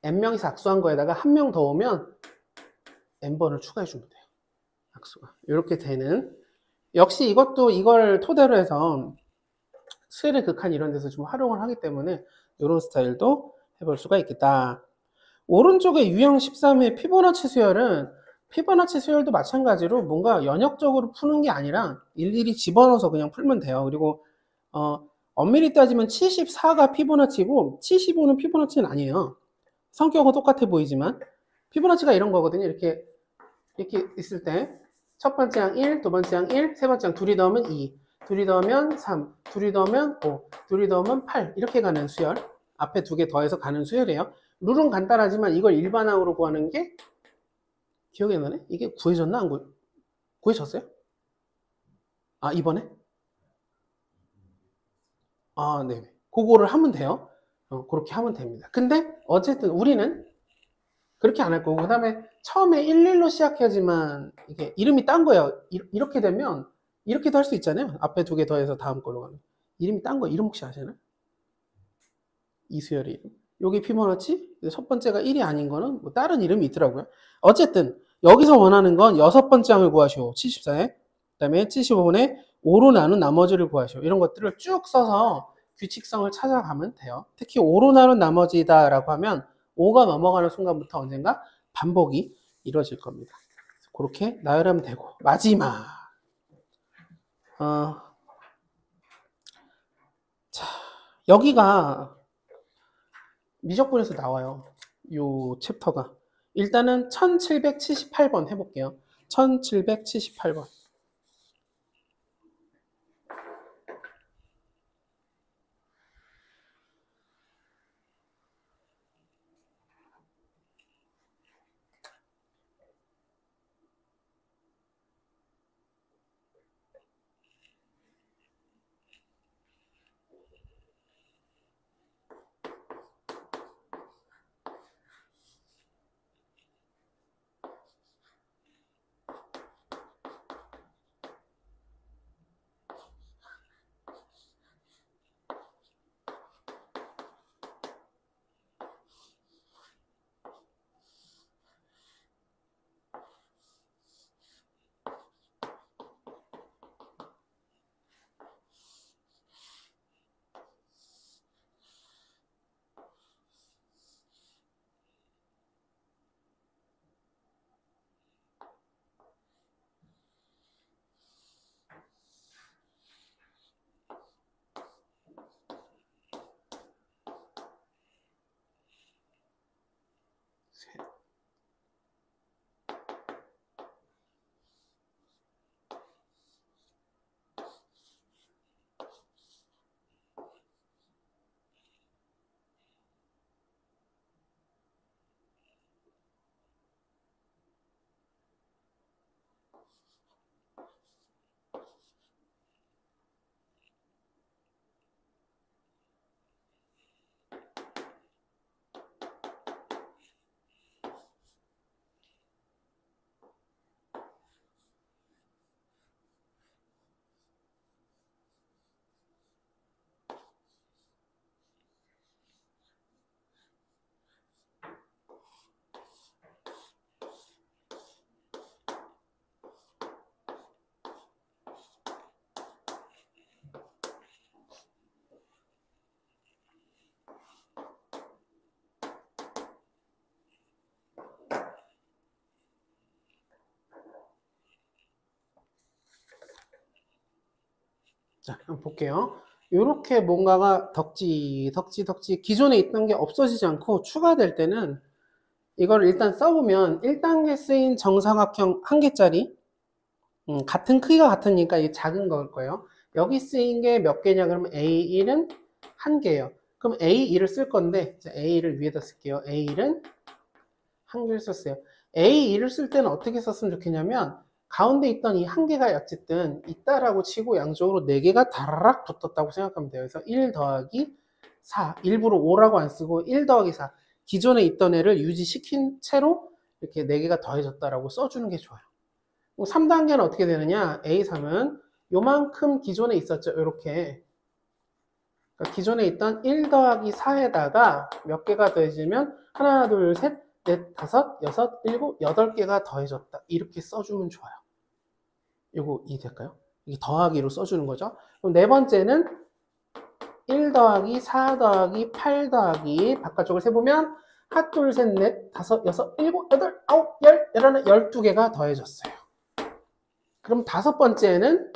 n명이서 악수한 거에다가 한 명 더 오면 n번을 추가해 주면 돼요. 악수가 이렇게 되는. 역시 이것도 이걸 토대로 해서 수열의 극한 이런 데서 좀 활용을 하기 때문에 이런 스타일도 해볼 수가 있겠다. 오른쪽에 유형 13의 피보나치 수열은 피보나치 수열도 마찬가지로 뭔가 연역적으로 푸는 게 아니라 일일이 집어넣어서 그냥 풀면 돼요. 그리고 엄밀히 따지면 74가 피보나치고 75는 피보나치는 아니에요. 성격은 똑같아 보이지만 피보나치가 이런 거거든요. 이렇게 있을 때 첫 번째 항 1, 두 번째 항 1, 세 번째 항 둘이 더하면 2, 둘이 더하면 3, 둘이 더하면 5, 둘이 더하면 8 이렇게 가는 수열. 앞에 두 개 더해서 가는 수열이에요. 룰은 간단하지만 이걸 일반항으로 구하는 게 기억이 나네? 이게 구해졌나? 안 구해졌어요? 아, 이번에? 아, 네. 그거를 하면 돼요. 그렇게 하면 됩니다. 근데 어쨌든 우리는 그렇게 안 할 거고, 그 다음에 처음에 11로 시작해야지만 이게 이름이 딴 거예요. 이렇게 되면 이렇게도 할 수 있잖아요. 앞에 두 개 더해서 다음 걸로 가면. 이름이 딴 거 이름 혹시 아시나요? 이수열의 이름. 여기 피보나치 첫 번째가 1이 아닌 거는 뭐 다른 이름이 있더라고요. 어쨌든 여기서 원하는 건 여섯 번째 항을 구하시오. 74에. 그 다음에 75번에 5로 나눈 나머지를 구하시오. 이런 것들을 쭉 써서 규칙성을 찾아가면 돼요. 특히 5로 나눈 나머지다라고 하면 5가 넘어가는 순간부터 언젠가 반복이 이루어질 겁니다. 그렇게 나열하면 되고. 마지막. 자, 여기가 미적분에서 나와요. 요 챕터가. 일단은 1778번 해볼게요. 1778번. 자, 한번 볼게요. 이렇게 뭔가가 덕지 기존에 있던 게 없어지지 않고 추가될 때는 이걸 일단 써보면 1단계 쓰인 정사각형 한 개짜리 같은 크기가 같으니까 이게 작은 걸 거예요. 여기 쓰인 게 몇 개냐 그러면 A1은 한 개예요. 그럼 A1을 쓸 건데 A1을 위에다 쓸게요. A1은 한 개를 썼어요. A1을 쓸 때는 어떻게 썼으면 좋겠냐면 가운데 있던 이 한 개가 어쨌든 있다라고 치고 양쪽으로 네 개가 다라락 붙었다고 생각하면 돼요. 그래서 1 더하기 4 일부러 5라고 안 쓰고 1 더하기 4 기존에 있던 애를 유지시킨 채로 이렇게 네 개가 더해졌다라고 써주는 게 좋아요. 3단계는 어떻게 되느냐? A3은 요만큼 기존에 있었죠. 이렇게 그러니까 기존에 있던 1 더하기 4에다가 몇 개가 더해지면 하나, 둘, 셋, 넷, 다섯, 여섯, 일곱, 여덟 개가 더해졌다. 이렇게 써주면 좋아요. 이거 이해될까요? 이게 더하기로 써주는 거죠. 그럼 네 번째는 1 더하기 4 더하기 8 더하기 바깥쪽을 세보면 하나, 둘, 셋, 넷, 다섯, 여섯, 일곱, 여덟, 아홉, 열, 열하나, 12개가 더해졌어요. 그럼 다섯 번째는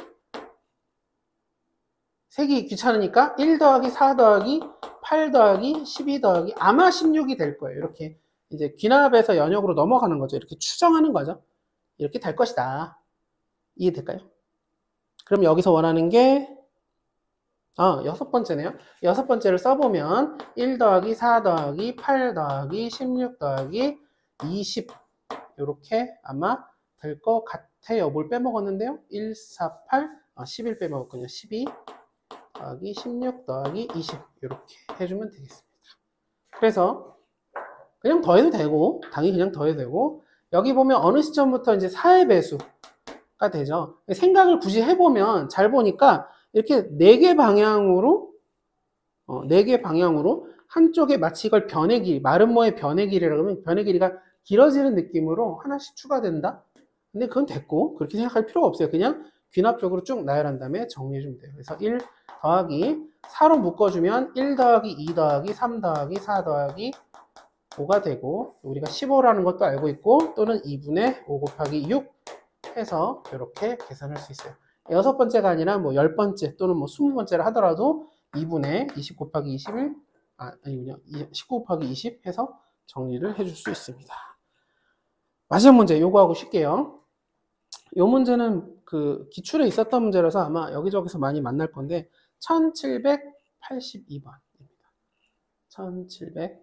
세기 귀찮으니까 1 더하기 4 더하기 8 더하기 12 더하기 아마 16이 될 거예요. 이렇게 이제 귀납에서 연역으로 넘어가는 거죠. 이렇게 추정하는 거죠. 이렇게 될 것이다. 이해될까요? 그럼 여기서 원하는 게 여섯 번째네요. 여섯 번째를 써보면 1 더하기 4 더하기 8 더하기 16 더하기 20 이렇게 아마 될 것 같아요. 뭘 빼먹었는데요? 1, 4, 8, 11 빼먹었군요. 12 더하기 16 더하기 20 이렇게 해주면 되겠습니다. 그래서 그냥 더해도 되고 당연히 그냥 더해도 되고 여기 보면 어느 시점부터 이제 4의 배수가 되죠. 생각을 굳이 해보면 잘 보니까 이렇게 4개 방향으로 4개 방향으로 한쪽에 마치 이걸 변의 길이 마름모의 변의 길이라고 하면 변의 길이가 길어지는 느낌으로 하나씩 추가된다. 근데 그건 됐고 그렇게 생각할 필요가 없어요. 그냥 귀납적으로 쭉 나열한 다음에 정리해주면 돼요. 그래서 1 더하기 4로 묶어주면 1 더하기 2 더하기 3 더하기 4 더하기 5가 되고 우리가 15라는 것도 알고 있고 또는 2분의 5 곱하기 6 해서 이렇게 계산할 수 있어요. 여섯 번째가 아니라 뭐 10번째 또는 뭐 20번째를 하더라도 2분의 20 곱하기 21 아니군요. 19 곱하기 20 해서 정리를 해줄 수 있습니다. 마지막 문제 요거 하고 쉴게요. 요 문제는 그 기출에 있었던 문제라서 아마 여기저기서 많이 만날 건데 1782번입니다. 1782번.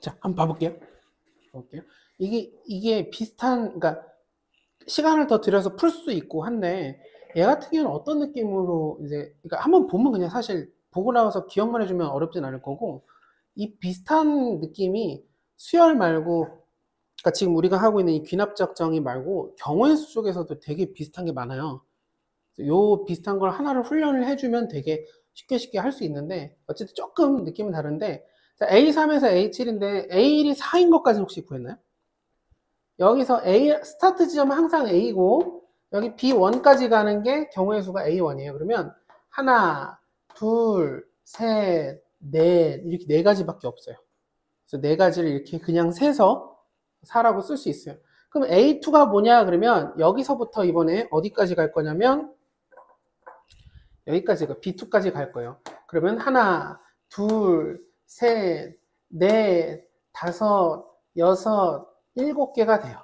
자, 한번 봐볼게요. 이게 비슷한, 그러니까 시간을 더 들여서 풀 수 있고 한데, 얘 같은 경우는 어떤 느낌으로 이제, 그러니까 한번 보면 그냥 사실 보고 나와서 기억만 해주면 어렵진 않을 거고, 이 비슷한 느낌이 수열 말고, 그러니까 지금 우리가 하고 있는 이 귀납적 정의 말고 경우의 수 쪽에서도 되게 비슷한 게 많아요. 요 비슷한 걸 하나를 훈련을 해주면 되게 쉽게 할 수 있는데, 어쨌든 조금 느낌은 다른데, 자, A3에서 A7인데 A1이 4인 것까지 혹시 구했나요? 여기서 스타트 지점은 항상 A고 여기 B1까지 가는 게 경우의 수가 A1이에요. 그러면 하나, 둘, 셋, 넷 이렇게 네 가지밖에 없어요. 그래서 네 가지를 이렇게 그냥 세서 4라고 쓸 수 있어요. 그럼 A2가 뭐냐 그러면 여기서부터 이번에 어디까지 갈 거냐면 여기까지 B2까지 갈 거예요. 그러면 하나, 둘, 셋, 넷, 다섯, 여섯, 7개가 돼요.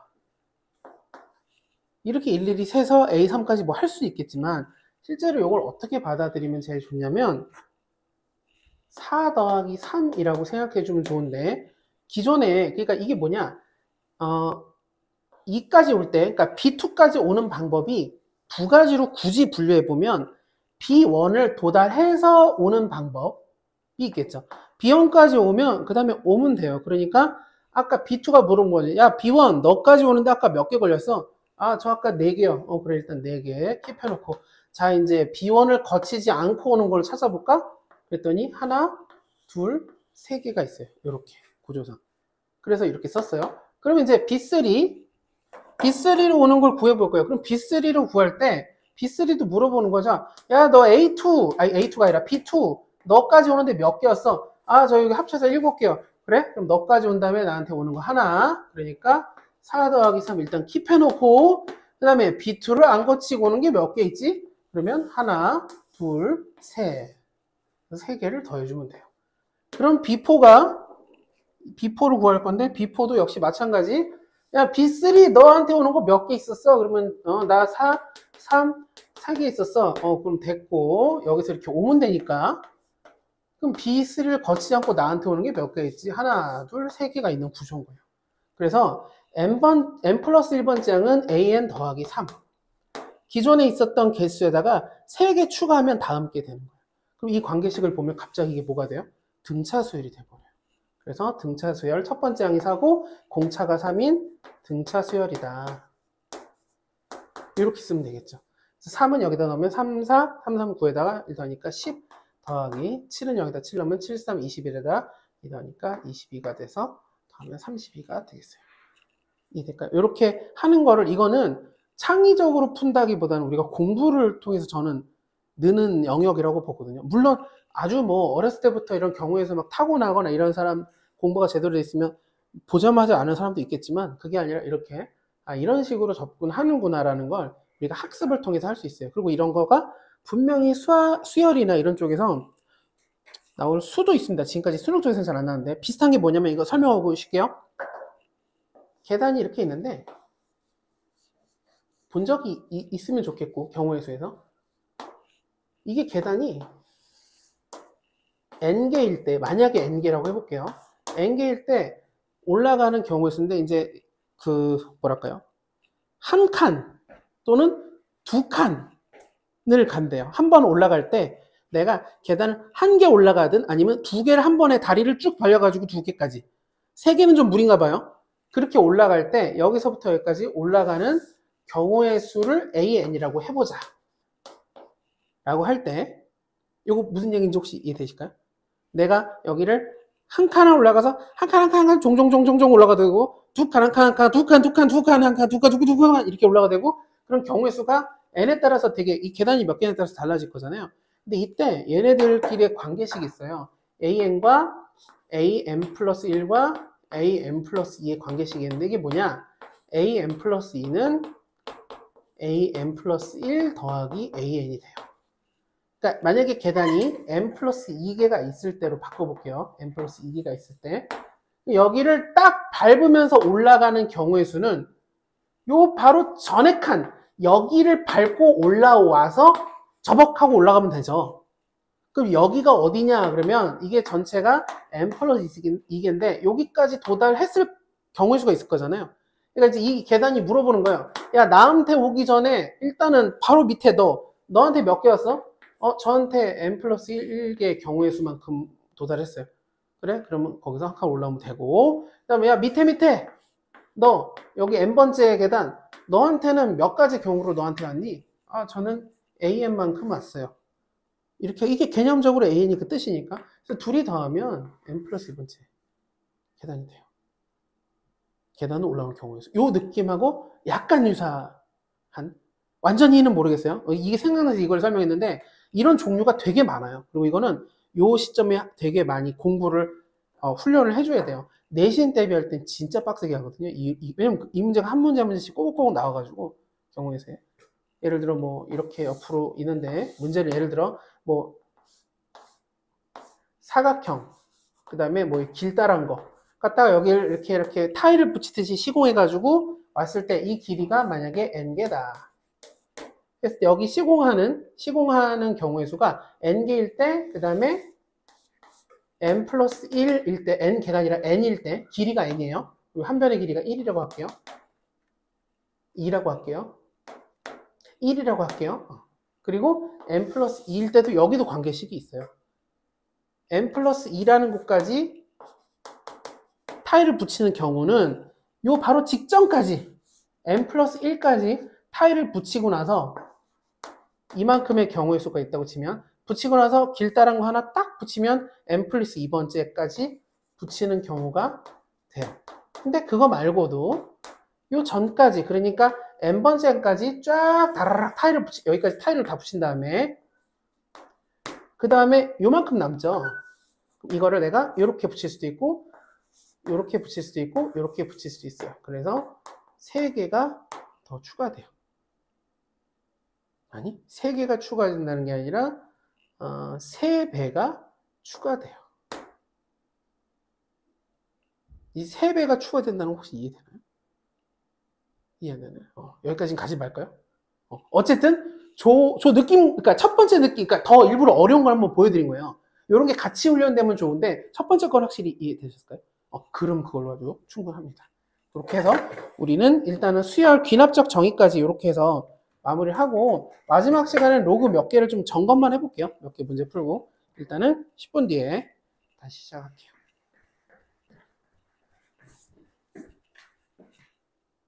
이렇게 일일이 세서 A3까지 뭐 할 수 있겠지만 실제로 이걸 어떻게 받아들이면 제일 좋냐면 4 더하기 3이라고 생각해 주면 좋은데, 기존에 그러니까 이게 뭐냐 2까지 올 때, 그러니까 B2까지 오는 방법이 두 가지로 굳이 분류해 보면 B1을 도달해서 오는 방법이 있겠죠. B1까지 오면 그 다음에 오면 돼요. 그러니까 아까 B2가 물은 거지. 야 B1 너까지 오는데 아까 몇 개 걸렸어? 아 저 아까 4개요. 그래 일단 4개 킵해놓고, 자 이제 B1을 거치지 않고 오는 걸 찾아볼까? 그랬더니 하나, 둘, 3개가 있어요. 이렇게 구조상. 그래서 이렇게 썼어요. 그러면 이제 B3로 오는 걸 구해볼 거예요. 그럼 B3로 구할 때 B3도 물어보는 거죠. 야 너 A2가 아니라 B2 너까지 오는데 몇 개였어? 아 저 여기 합쳐서 7개요. 그래? 그럼 너까지 온 다음에 나한테 오는 거 하나. 그러니까 4 더하기 3 일단 킵해놓고, 그 다음에 B2를 안 거치고 오는 게 몇 개 있지? 그러면 하나, 둘, 셋. 3개를 더해주면 돼요. 그럼 B4를 구할 건데 B4도 역시 마찬가지. 야 B3 너한테 오는 거 몇 개 있었어? 그러면 나 4개 있었어. 그럼 됐고 여기서 이렇게 오면 되니까, 그럼 B3를 거치지 않고 나한테 오는 게 몇 개 있지? 하나, 둘, 3개가 있는 구조인 거예요. 그래서 n 플러스 1번 장은 an 더하기 3. 기존에 있었던 개수에다가 3개 추가하면 다음 게 되는 거예요. 그럼 이 관계식을 보면 갑자기 이게 뭐가 돼요? 등차 수열이 돼버려요. 그래서 등차 수열 첫 번째 항이 4고 공차가 3인 등차 수열이다. 이렇게 쓰면 되겠죠. 3은 여기다 넣으면 3, 4, 3, 3, 9에다가 1 더하니까 10 더하기 7은 여기다 7 넣으면 7, 3, 21에다 2 더하니까 22가 돼서 더하면 32가 되겠어요. 이될까요? 이렇게 하는 거를, 이거는 창의적으로 푼다기보다는 우리가 공부를 통해서 저는 느는 영역이라고 보거든요. 물론 아주 뭐 어렸을 때부터 이런 경우에서 막 타고나거나 이런 사람, 공부가 제대로 돼 있으면 보자마자 아는 사람도 있겠지만 그게 아니라 이렇게 이런 식으로 접근하는구나라는 걸 우리가 학습을 통해서 할 수 있어요. 그리고 이런 거가 분명히 수열이나 이런 쪽에서 나올 수도 있습니다. 지금까지 수능 쪽에서는 잘 안 나왔는데, 비슷한 게 뭐냐면 이거 설명하고 보실게요. 계단이 이렇게 있는데 본 적이 있으면 좋겠고, 경우의 수에서 이게 계단이 n개일 때, 만약에 n개라고 해볼게요. n개일 때 올라가는 경우의 수인데, 이제 뭐랄까요, 한 칸 또는 두 칸을 간대요. 한 번 올라갈 때 내가 계단을 한 개 올라가든 아니면 2개를 한 번에 다리를 쭉 벌려가지고 2개까지, 3개는 좀 무리인가 봐요. 그렇게 올라갈 때 여기서부터 여기까지 올라가는 경우의 수를 AN이라고 해보자 라고 할 때, 이거 무슨 얘기인지 혹시 이해되실까요? 내가 여기를 한 칸 올라가서 한 칸 종종 올라가도 되고, 두 칸 한 칸 한 칸, 두 칸 한 칸, 두 칸 이렇게 올라가 되고, 그럼 경우의 수가 n에 따라서 되게, 이 계단이 몇 개에 따라서 달라질 거잖아요. 근데 이때 얘네들끼리의 관계식이 있어요. an과 an 플러스 1과 an 플러스 2의 관계식이 있는데, 이게 뭐냐, an 플러스 2는 an 플러스 1 더하기 an이 돼요. 그러니까 만약에 계단이 n 플러스 2개가 있을 때로 바꿔볼게요. n 플러스 2개가 있을 때 여기를 딱 밟으면서 올라가는 경우의 수는 요 바로 전에 칸, 여기를 밟고 올라와서 저벅하고 올라가면 되죠. 그럼 여기가 어디냐 그러면 이게 전체가 n 플러스 2개인데 여기까지 도달했을 경우의 수가 있을 거잖아요. 그러니까 이제 이 계단이 물어보는 거예요. 야, 나한테 오기 전에 일단은 바로 밑에 너한테 몇 개였어? 저한테 n 플러스 1개의 경우의 수만큼 도달했어요. 그래? 그러면 거기서 한 칸 올라오면 되고, 그 다음에 야, 밑에 너 여기 n번째 계단 너한테는 몇 가지 경우로 너한테 왔니? 저는 an만큼 왔어요. 이렇게 이게 개념적으로 an이 그 뜻이니까. 그래서 둘이 더하면 n 플러스 2번째 계단이 돼요. 계단을 올라오는 경우에서 요 느낌하고 약간 유사한, 완전히는 모르겠어요. 이게 생각나서 이걸 설명했는데 이런 종류가 되게 많아요. 그리고 이거는 요 시점에 되게 많이 공부를 훈련을 해줘야 돼요. 내신 대비할 땐 진짜 빡세게 하거든요. 왜냐면 이 문제가 한 문제 한 문제씩 꼬박꼬박 나와가지고 경우에서 예를 들어 뭐 이렇게 옆으로 있는데 문제를 예를 들어 뭐 사각형 그 다음에 뭐 길다란 거 갖다가 여기를 이렇게 타일을 붙이듯이 시공해가지고 왔을 때 이 길이가 만약에 n개다. 그래서 여기 시공하는 경우의 수가 n개일 때, 그 다음에 n 플러스 1일 때, n 계단이라 n일 때, 길이가 n이에요. 그리고 한 변의 길이가 1이라고 할게요. 2라고 할게요. 1이라고 할게요. 그리고 n 플러스 2일 때도 여기도 관계식이 있어요. n 플러스 2라는 곳까지 타일을 붙이는 경우는 요 바로 직전까지 n 플러스 1까지 타일을 붙이고 나서 이만큼의 경우의 수가 있다고 치면 붙이고 나서 길다란 거 하나 딱 붙이면 n 플러스 2번째까지 붙이는 경우가 돼요. 근데 그거 말고도 요 전까지 그러니까 n번째까지 쫙 다라락 타일을 여기까지 타일을 다 붙인 다음에 그 다음에 요만큼 남죠. 이거를 내가 이렇게 붙일 수도 있고 이렇게 붙일 수도 있고 이렇게 붙일 수도 있어요. 그래서 3개가 더 추가돼요. 아니 3개가 추가된다는 게 아니라 3배가 추가돼요. 이 3배가 추가된다는 거 혹시 이해되나요? 이해 안 되나요? 여기까지는 가지 말까요? 어쨌든 저 느낌, 그러니까 첫 번째 느낌, 그러니까 더 일부러 어려운 걸 한번 보여드린 거예요. 이런 게 같이 훈련되면 좋은데 첫 번째 건 확실히 이해되셨을까요? 그럼 그걸로 가지고 충분합니다. 그렇게 해서 우리는 일단은 수열 귀납적 정의까지 이렇게 해서 마무리를 하고 마지막 시간에 로그 몇 개를 좀 점검만 해볼게요. 몇 개 문제 풀고 일단은 10분 뒤에 다시 시작할게요.